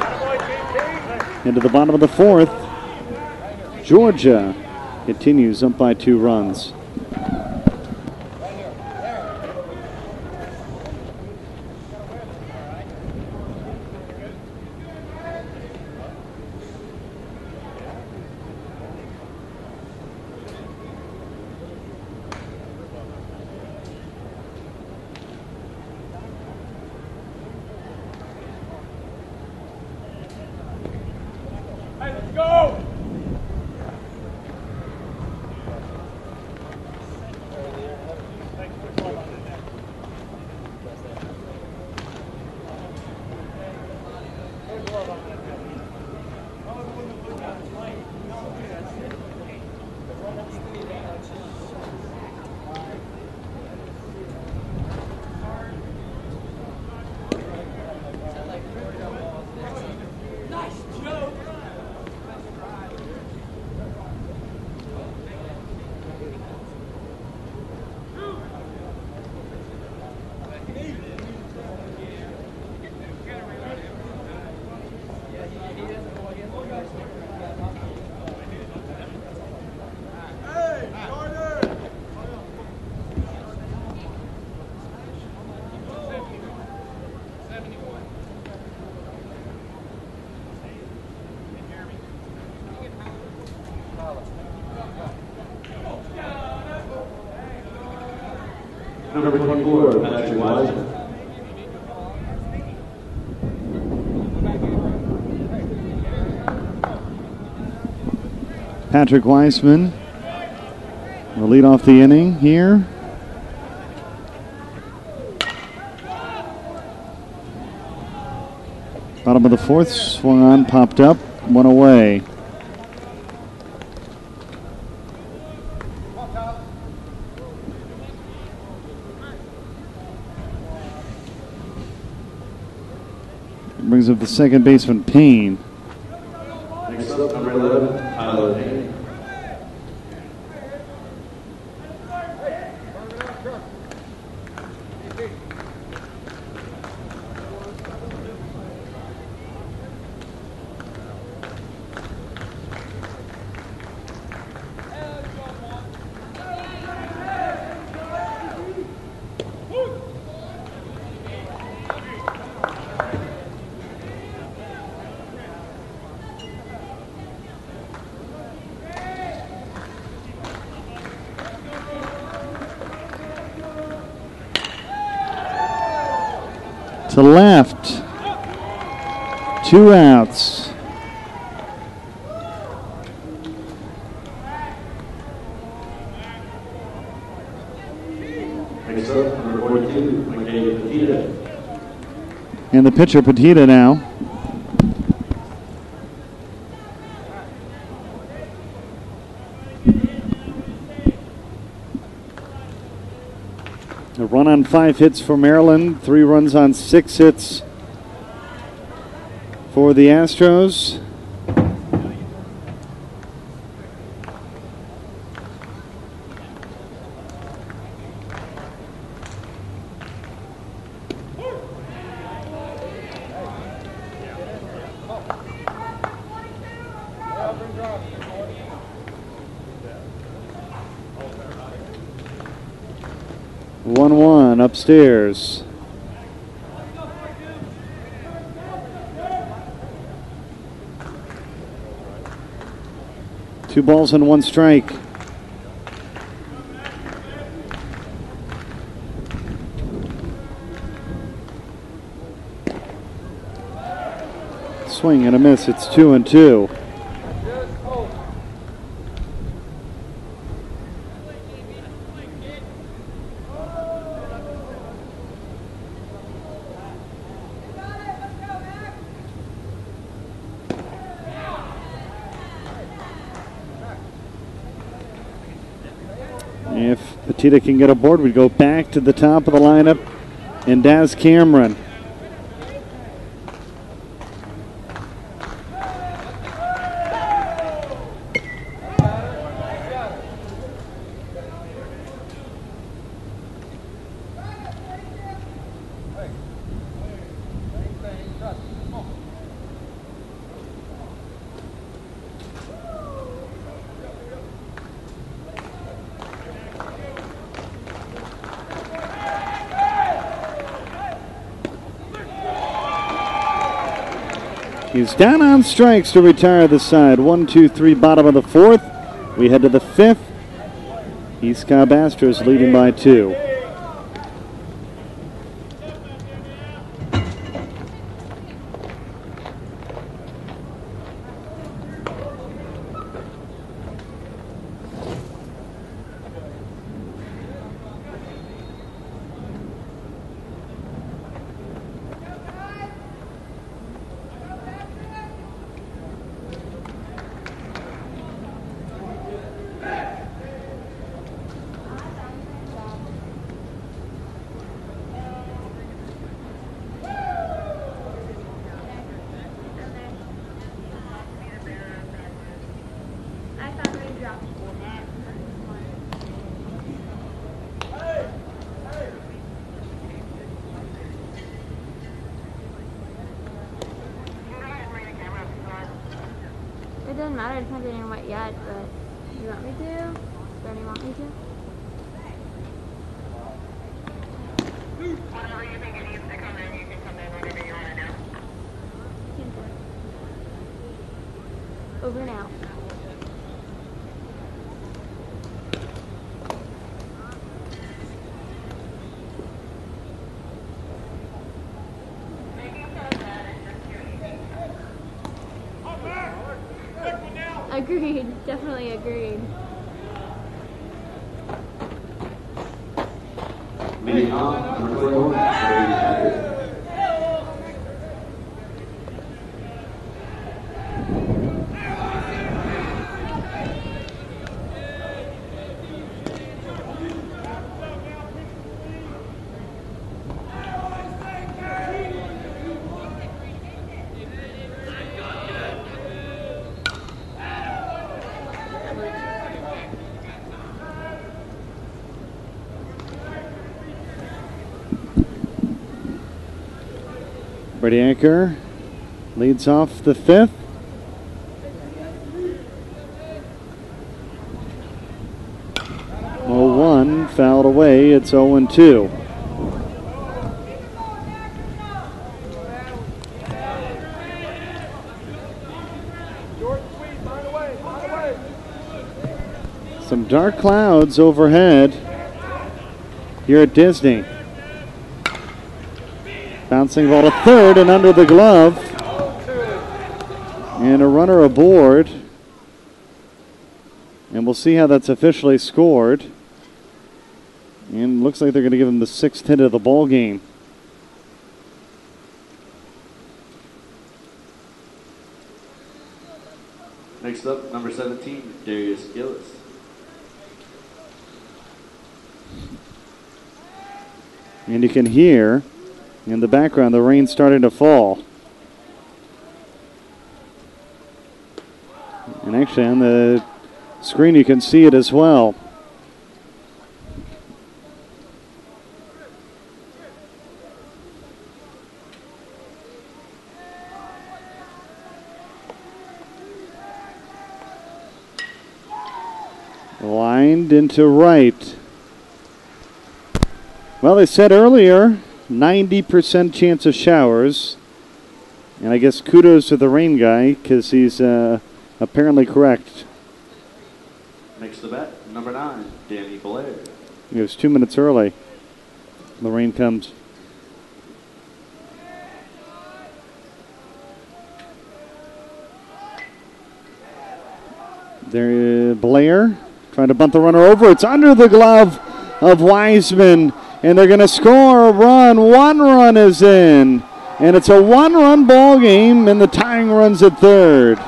Into the bottom of the 4th. Georgia continues up by 2 runs. Number 24, Patrick Wiseman. Patrick Weissman will lead off the inning here. Bottom of the 4th, swung on, popped up, 1 away. Brings up the second baseman, Payne. Next up, number 11, Tyler Payne. To left, 2 outs. Next up, number 42, Petita. And the pitcher, Petita, now. A run on 5 hits for Maryland, 3 runs on 6 hits for the Astros. Upstairs. 2 balls and 1 strike. Swing and a miss. It's 2-2. If Petita can get aboard, we go back to the top of the lineup and Daz Cameron. He's down on strikes to retire the side. 1, 2, 3, bottom of the fourth. We head to the fifth. East Cobb Astros leading by 2. It doesn't matter, it's not getting wet yet, but you want me to? Bernie, want me to? Whenever you think it needs to come in, you can come in whenever you want to do. Over and out. Agreed, definitely agreed. Leading off, number 21, Brady Hackett. Brady Anchor leads off the fifth. Oh, 1 fouled away. It's 0-2. Some dark clouds overhead here at Disney. Bouncing ball to third and under the glove. And a runner aboard. And we'll see how that's officially scored. And looks like they're going to give him the 6th hit of the ball game. Next up, number 17, Darius Gillis. And you can hear in the background the rain starting to fall. And actually on the screen you can see it as well. Lined into right. Well, they said earlier 90% chance of showers. And I guess kudos to the rain guy because he's apparently correct. Makes the bet, number 9, Danny Blair. It was 2 minutes early. The rain comes. There, Blair trying to bunt the runner over. It's under the glove of Wiseman, and they're going to score a run. 1 run is in, and it's a 1-run ball game, and the tying run's at third.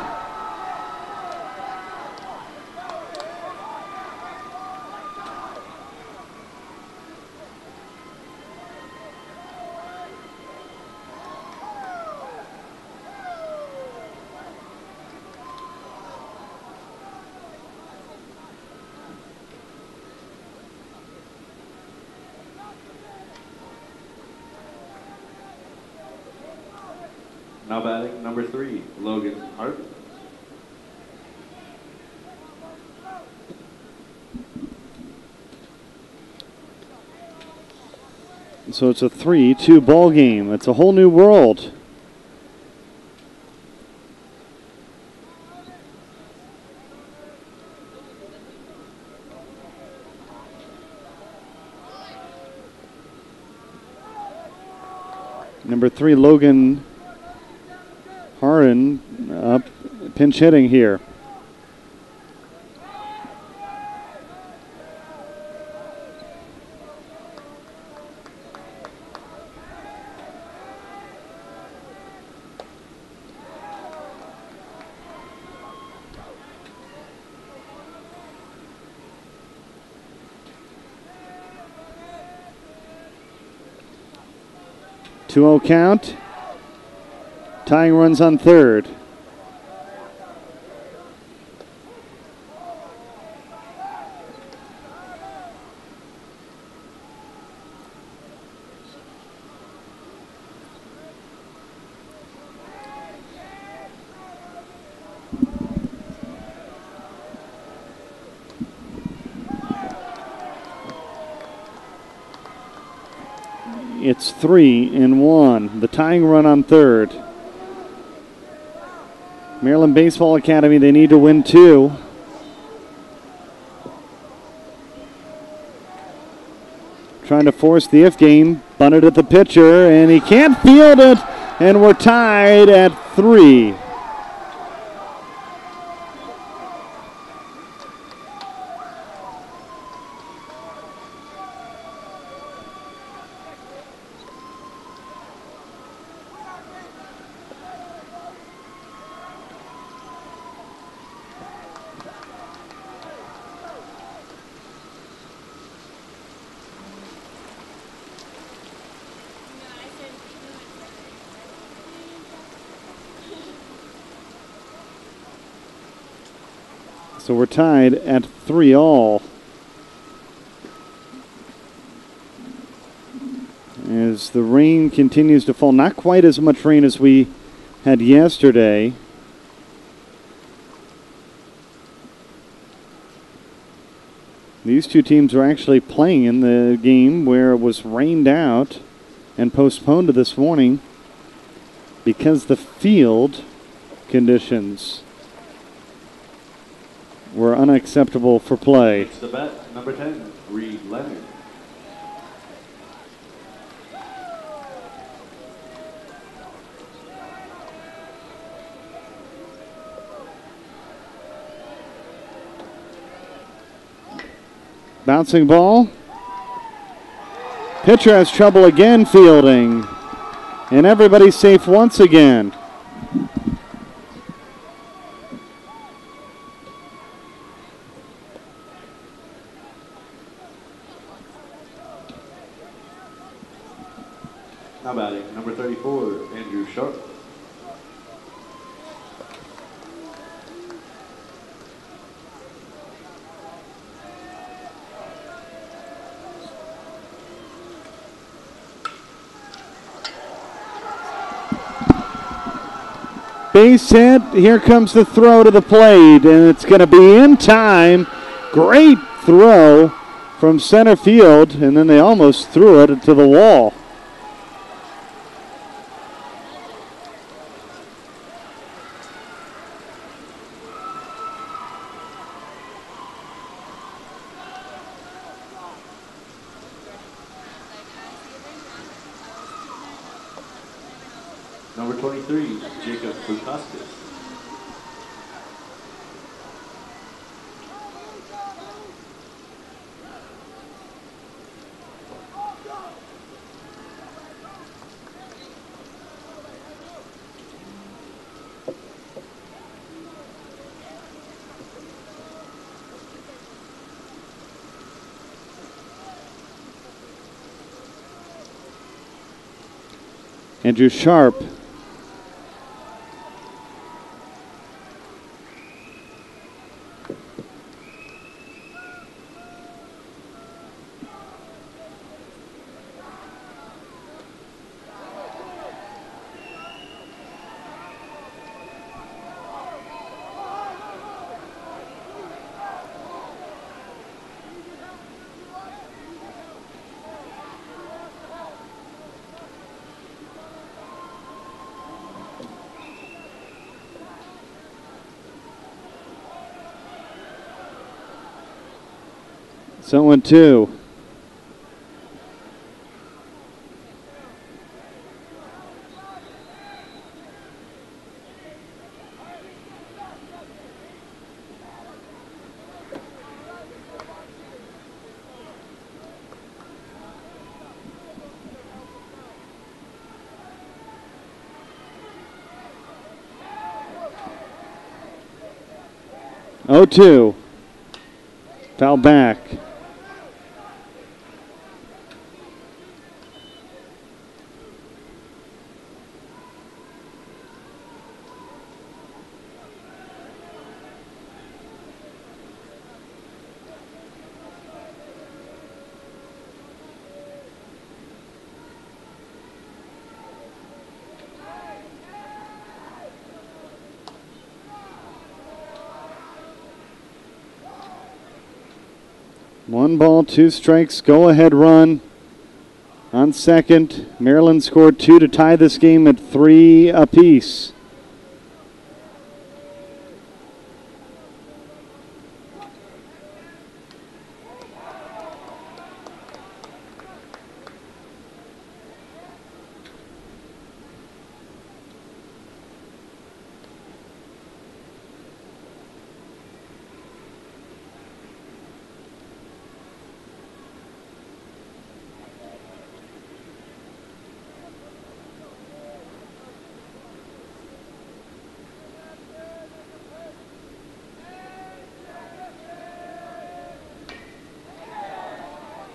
Now batting number 3, Logan Hart. So it's a 3-2 ball game. It's a whole new world. Number 3, Logan Harden up, pinch hitting here. Two-0 count. Tying runs on third. It's 3-1. The tying run on third. Maryland Baseball Academy, they need to win 2. Trying to force the if game. Bunted at the pitcher, and he can't field it. And we're tied at 3. So we're tied at 3-all. As the rain continues to fall, not quite as much rain as we had yesterday. These two teams are actually playing in the game where it was rained out and postponed to this morning because the field conditions were unacceptable for play. It's the bat, number 10, Reed Leonard. Bouncing ball. Pitcher has trouble again fielding. And everybody's safe once again. Now batting number 34, Andrew Sharp. Base hit. Here comes the throw to the plate, and it's going to be in time. Great throw from center field, and then they almost threw it to the wall. Number 23, Jacob Bukauskas. Andrew Sharp. So 1-2. Oh, 2. Foul back. One ball, 2 strikes, go-ahead run on second. Maryland scored 2 to tie this game at 3 apiece.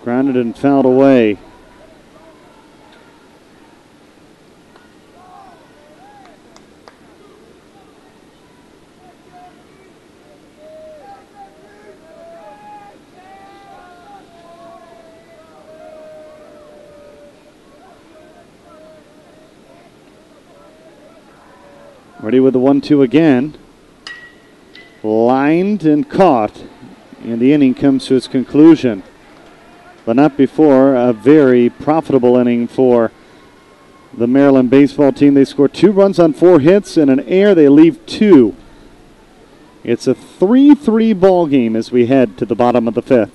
Grounded and fouled away. Ready with the 1-2 again. Lined and caught. And the inning comes to its conclusion. But not before a very profitable inning for the Maryland baseball team. They score 2 runs on 4 hits and an error. They leave 2. It's a 3-3 ball game as we head to the bottom of the 5th.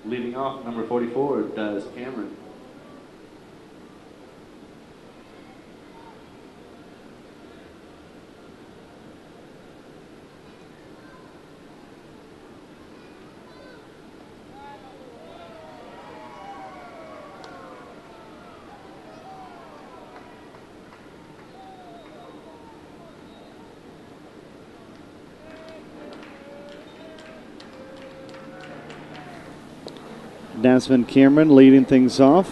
Leading off, number 44, does Cameron. Desmond Cameron leading things off.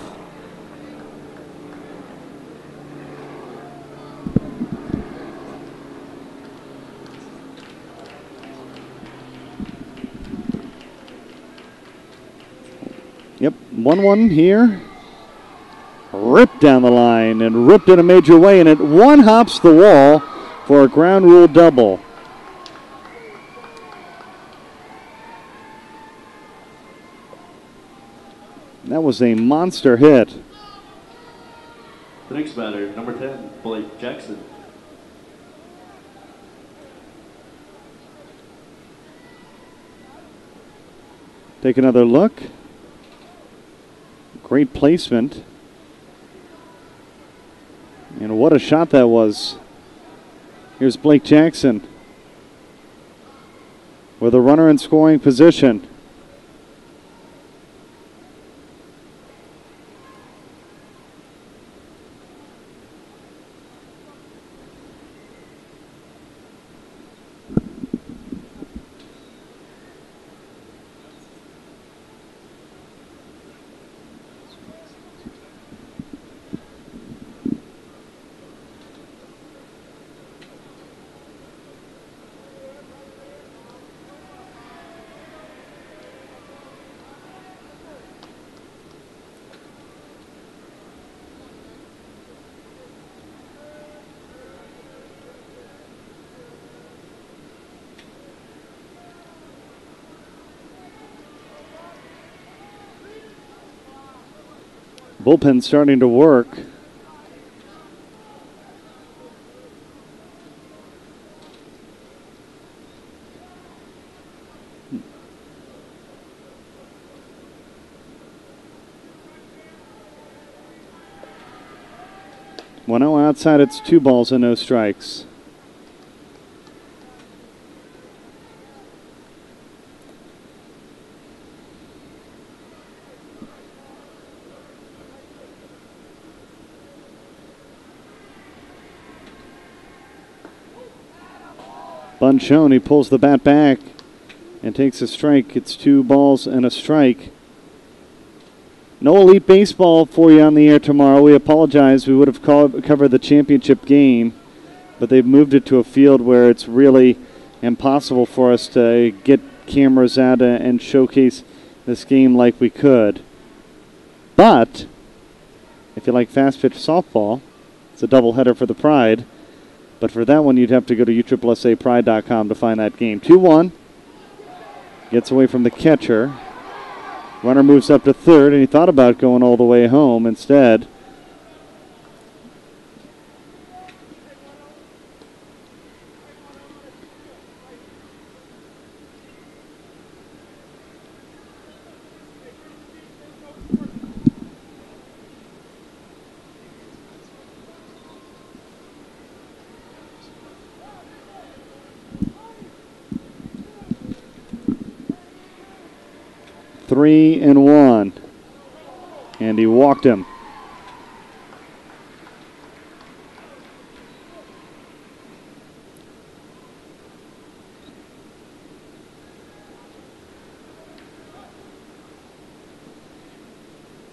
Yep, 1-1 here. Ripped down the line and ripped in a major way, and it one-hops the wall for a ground rule double. That was a monster hit. The next batter, number 10, Blake Jackson. Take another look. Great placement. And what a shot that was. Here's Blake Jackson with a runner in scoring position. Bullpen starting to work. Well, now outside it's 2 balls and no strikes. Bunchone, he pulls the bat back and takes a strike. It's 2 balls and a strike. No Elite Baseball for you on the air tomorrow. We apologize. We would have covered the championship game, but they've moved it to a field where it's really impossible for us to get cameras out and showcase this game like we could. But if you like fast pitch softball, it's a doubleheader for the Pride. But for that one, you'd have to go to USSSAPride.com to find that game. 2-1. Gets away from the catcher. Runner moves up to third, and he thought about going all the way home instead. Three and one. And he walked him.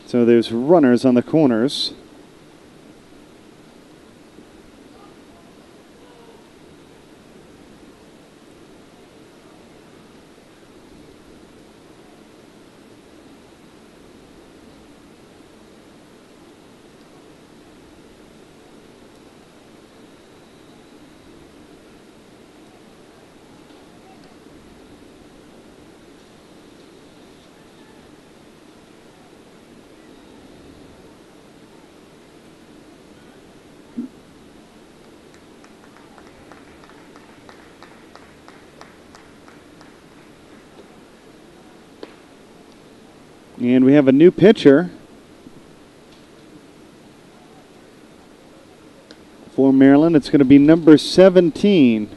So there's runners on the corners. And we have a new pitcher for Maryland. It's going to be number 17.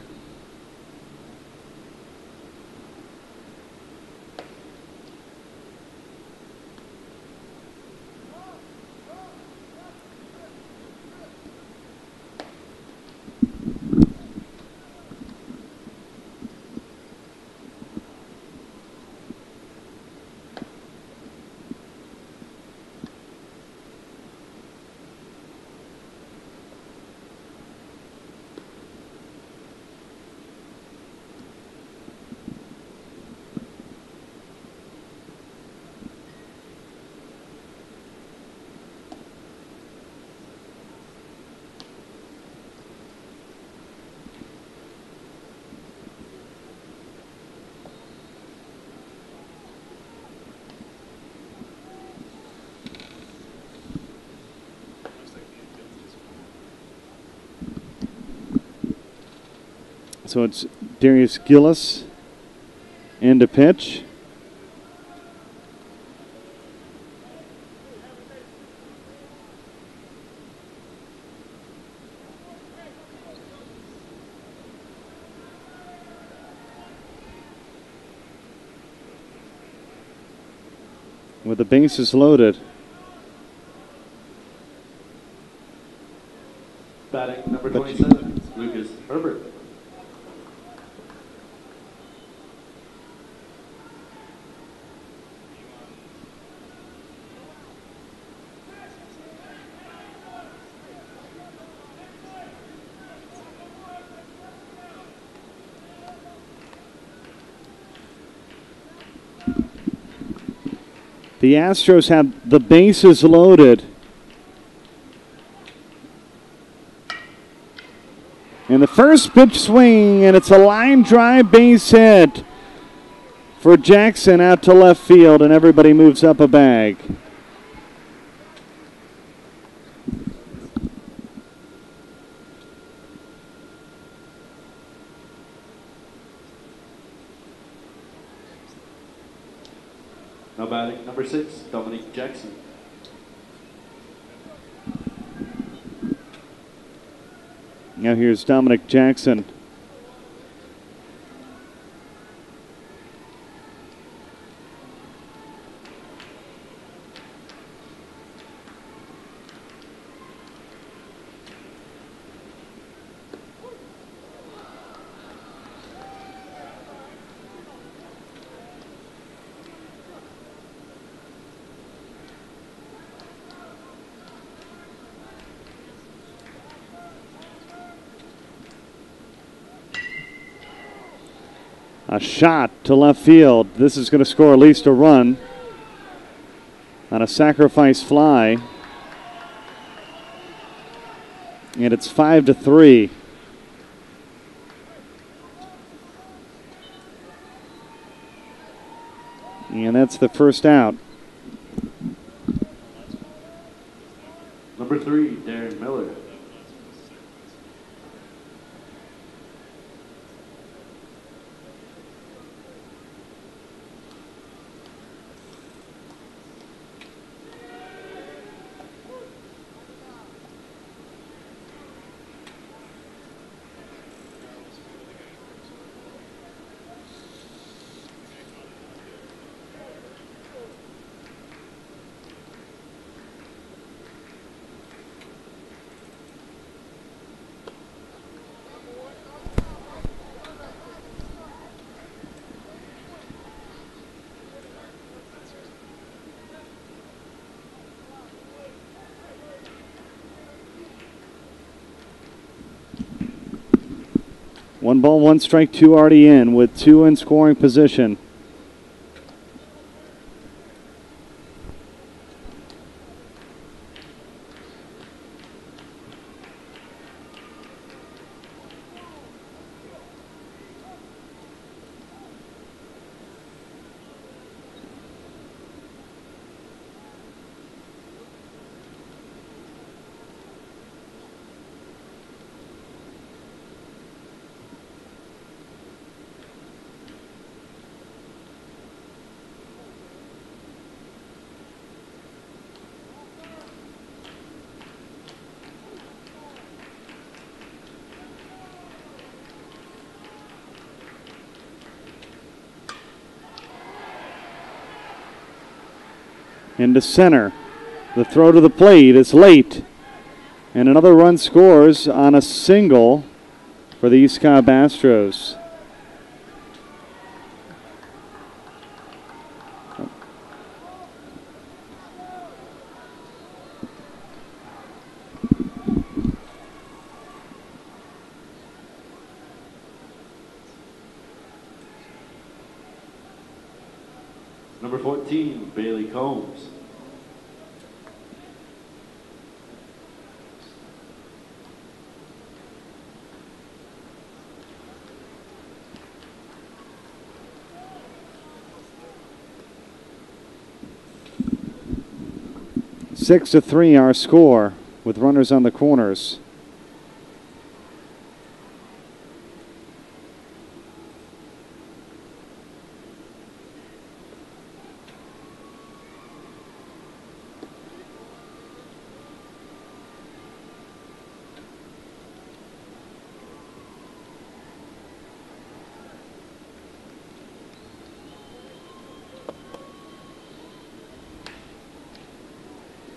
So it's Darius Gillis in to pitch. With the bases loaded. Batting number 27, Lucas Herbert. The Astros have the bases loaded. And the first pitch swing, and it's a line drive base hit for Jackson out to left field, and everybody moves up a bag. Now batting number 6, Dominic Jackson. Now here's Dominic Jackson. A shot to left field. This is going to score at least a run on a sacrifice fly. And it's 5-3. And that's the first out. Number 3, Darren Miller. One ball, one strike, two already in with two in scoring position. Into center. The throw to the plate is late. And another run scores on a single for the East Cobb Astros. Number 14, Bailey Combs. Six to 3 our score with runners on the corners.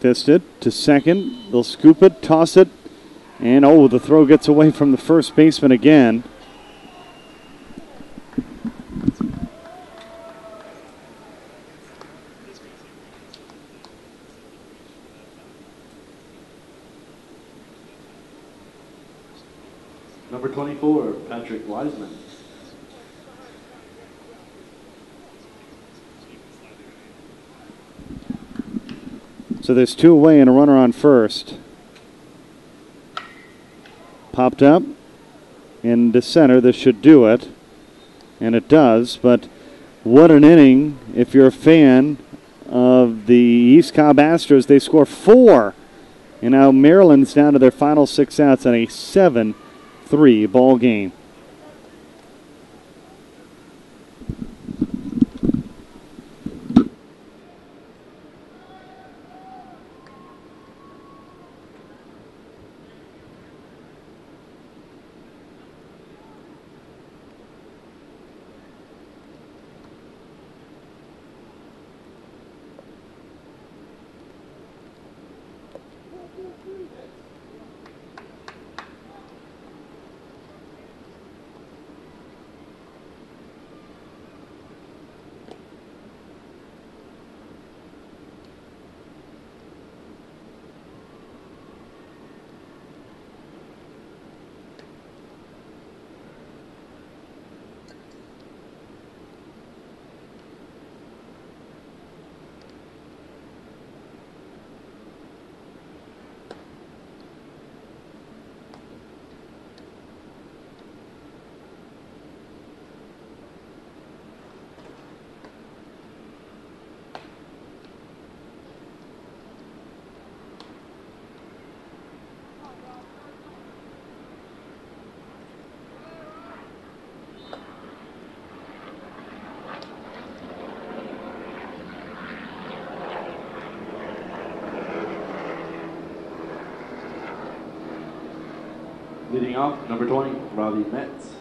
Fist it to second. They'll scoop it, toss it, and the throw gets away from the first baseman again. Number 24, Patrick Wiseman. So there's 2 away and a runner on first. Popped up into center. This should do it. And it does. But what an inning if you're a fan of the East Cobb Astros. They score 4. And now Maryland's down to their final 6 outs on a 7-3 ball game. Leading off, number 20, Robbie Metz.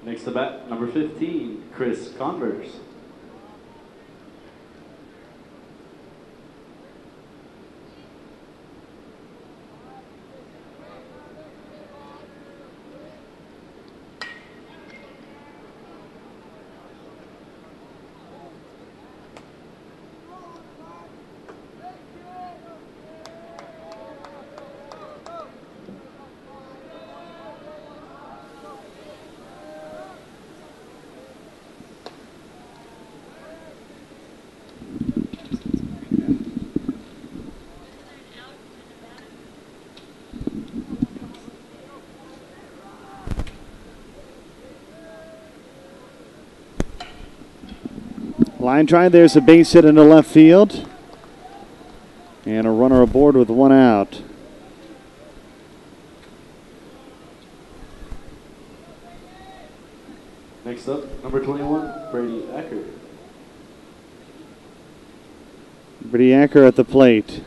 Next to bat, number 15, Chris Converse. Line drive, there's a base hit into left field. And a runner aboard with one out. Next up, number 21, Brady Acker. Brady Acker at the plate.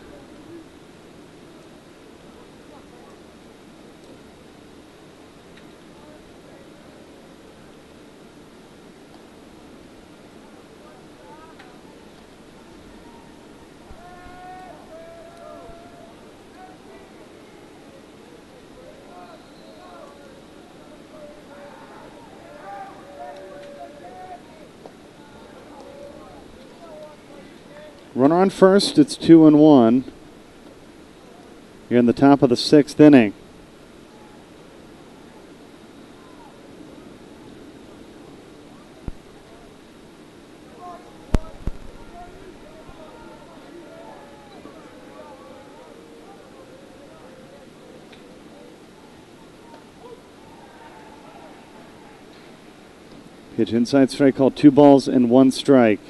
Runner on first, it's 2-1. You're in the top of the 6th inning. Pitch inside strike called 2 balls and 1 strike.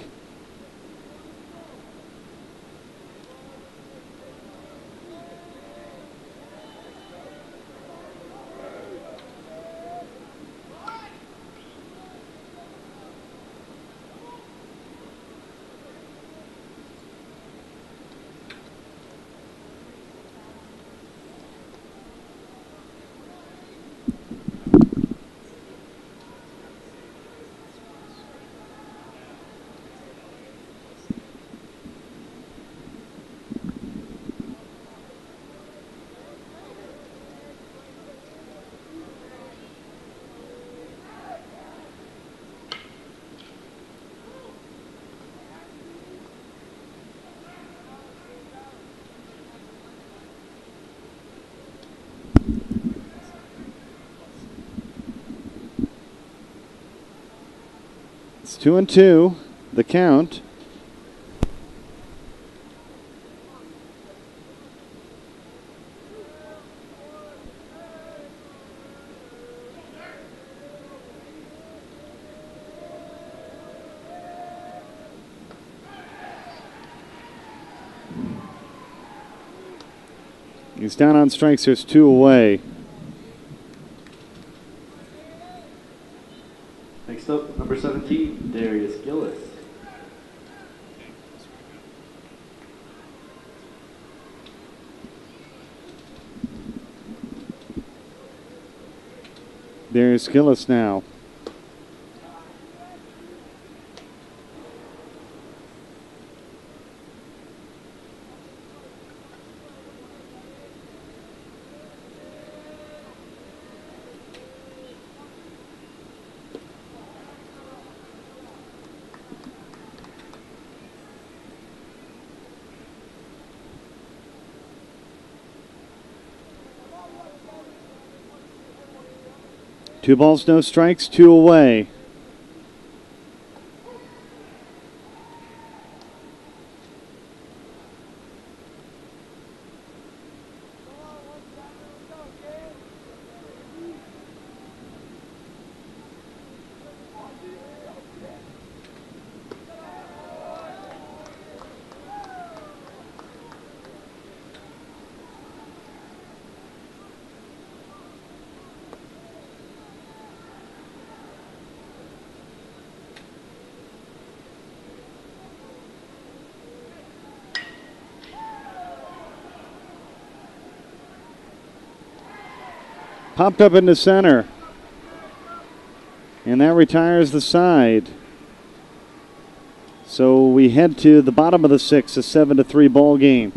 It's 2-2, the count. He's down on strikes. There's 2 away. Next up, number 17, Darius Gillis. Darius Gillis now. Two balls, no strikes, 2 away. Popped up into center. And that retires the side. So we head to the bottom of the 6th, a 7-3 ball game.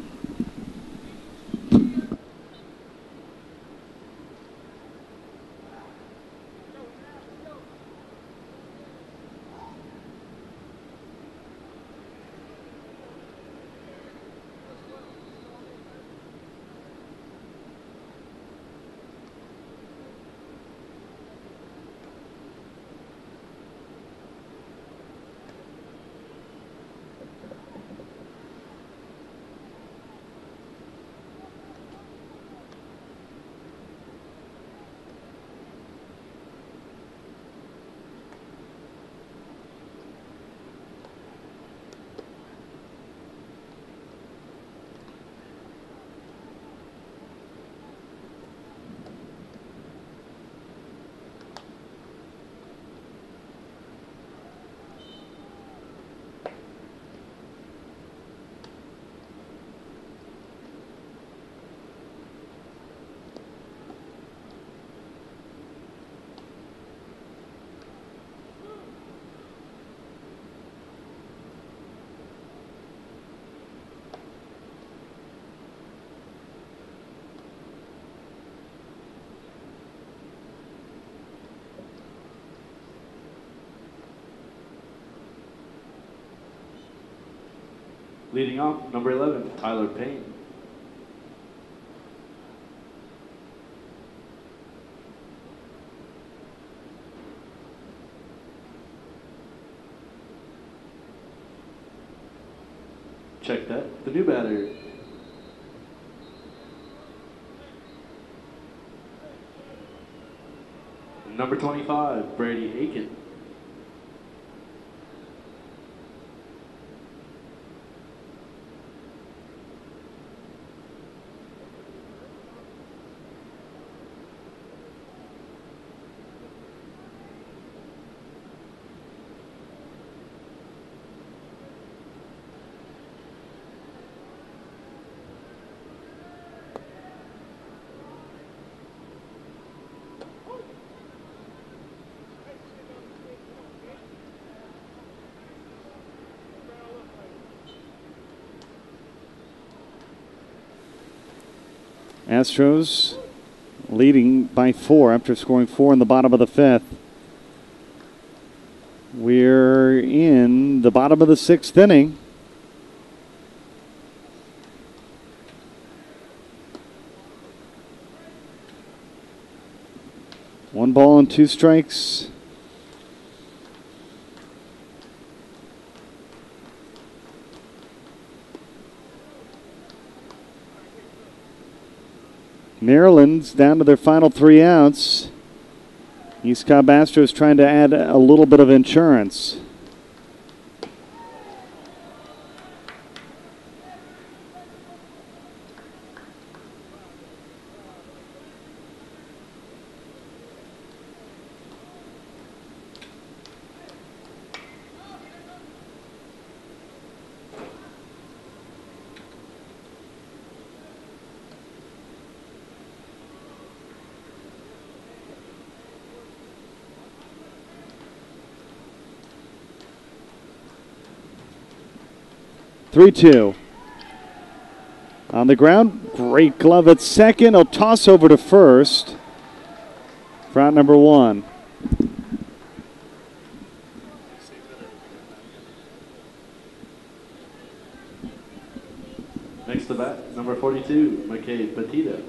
Leading off, number 11, Tyler Payne. Check that, the new batter. Number 25, Brady Aiken. Astros leading by 4 after scoring 4 in the bottom of the 5th. We're in the bottom of the 6th inning. One ball and 2 strikes. Maryland's down to their final 3 outs. East Cobb Astros trying to add a little bit of insurance. Three-two. On the ground, great glove at second. He'll toss over to first for out number 1. Next to bat, number 42, McKay Petita.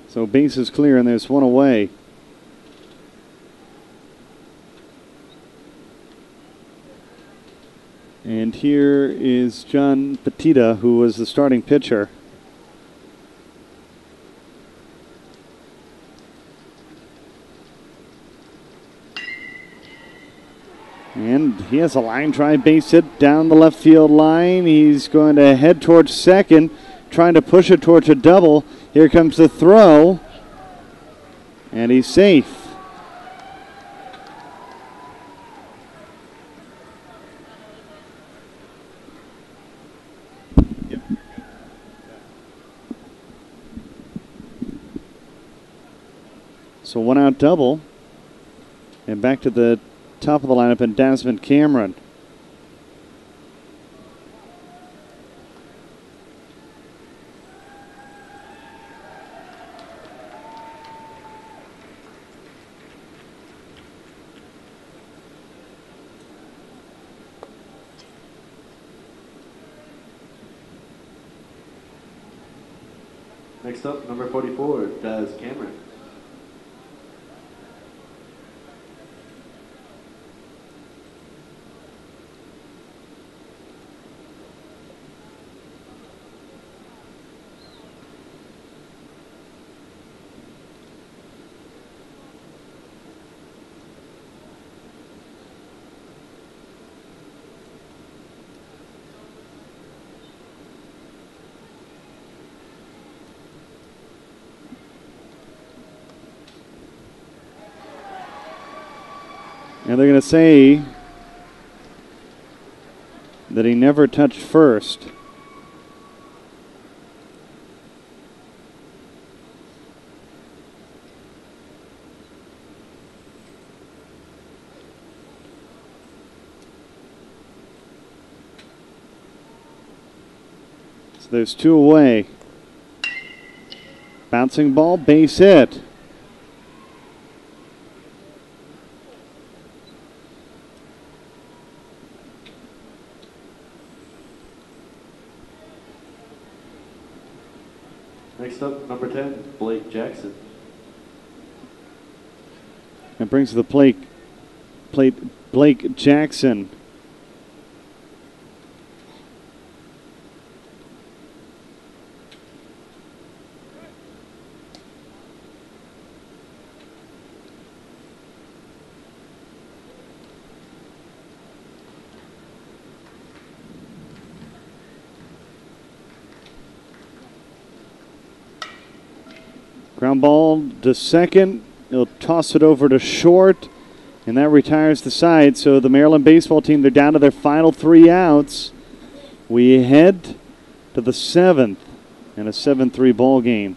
So base is clear and there's one away. And here is John Petita, who was the starting pitcher. And he has a line drive base hit down the left field line. He's going to head towards second, trying to push it towards a double. Here comes the throw, and he's safe. So 1 out double, and back to the top of the lineup and Desmond Cameron. Next up, number 44, Daz Cameron. And they're going to say that he never touched first. there's 2 away. Bouncing ball, base hit. Next up, number 10, Blake Jackson. That brings to the plate Blake Jackson. Ground ball to second. He'll toss it over to short, and that retires the side. So the Maryland baseball team, they're down to their final 3 outs. We head to the 7th in a 7-3 ball game.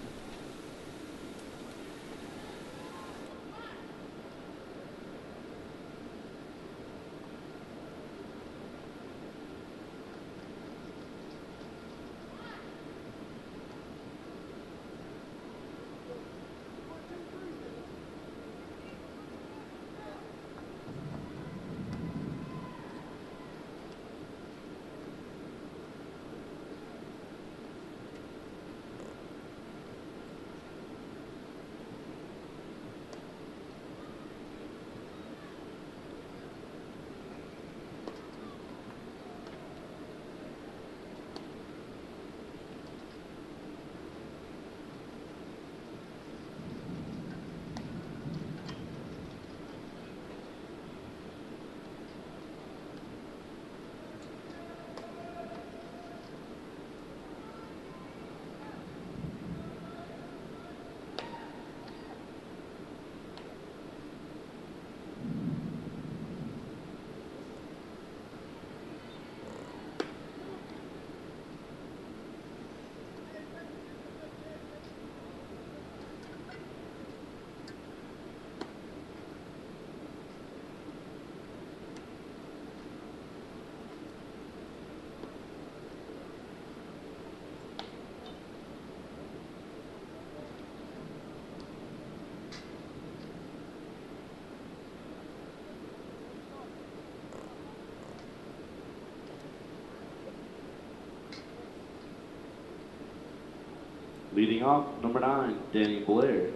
Leading off, number 9, Danny Blair.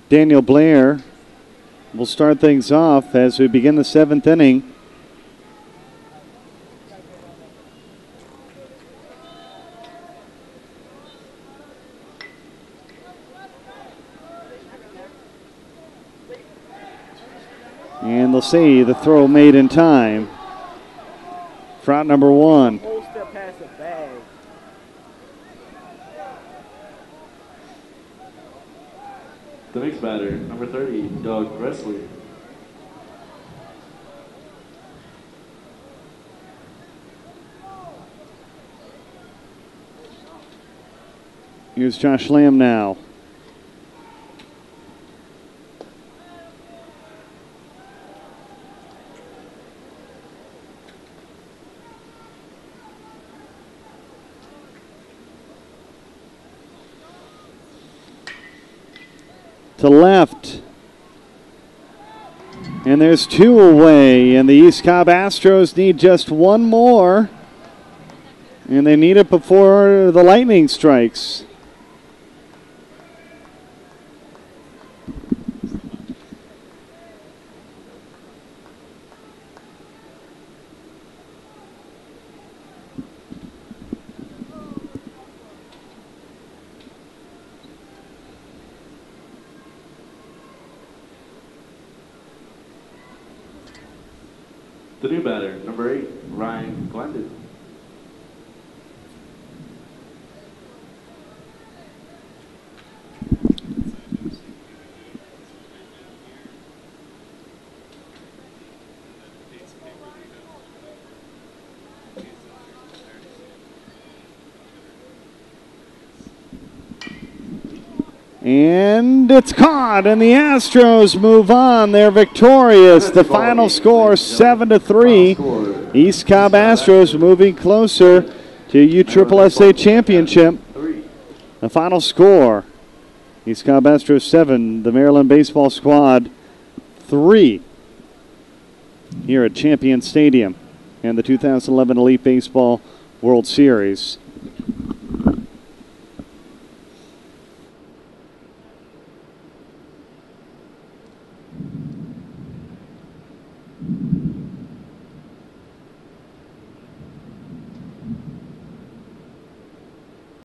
Daniel Blair will start things off as we begin the 7th inning. And they'll see the throw made in time. Front number 1. Whole step past the bag. The next batter, number 30, Doug Wrestler. Here's Josh Lamb now. To left. And there's 2 away, and the East Cobb Astros need just 1 more. And they need it before the lightning strikes. The new batter, number 8, Ryan Glendon. And it's caught, and the Astros move on. They're victorious. The final score, 7-3. East Cobb Astros moving closer to USSSA championship. The final score, East Cobb Astros 7, the Maryland baseball squad 3 here at Champion Stadium and the 2011 Elite Baseball World Series.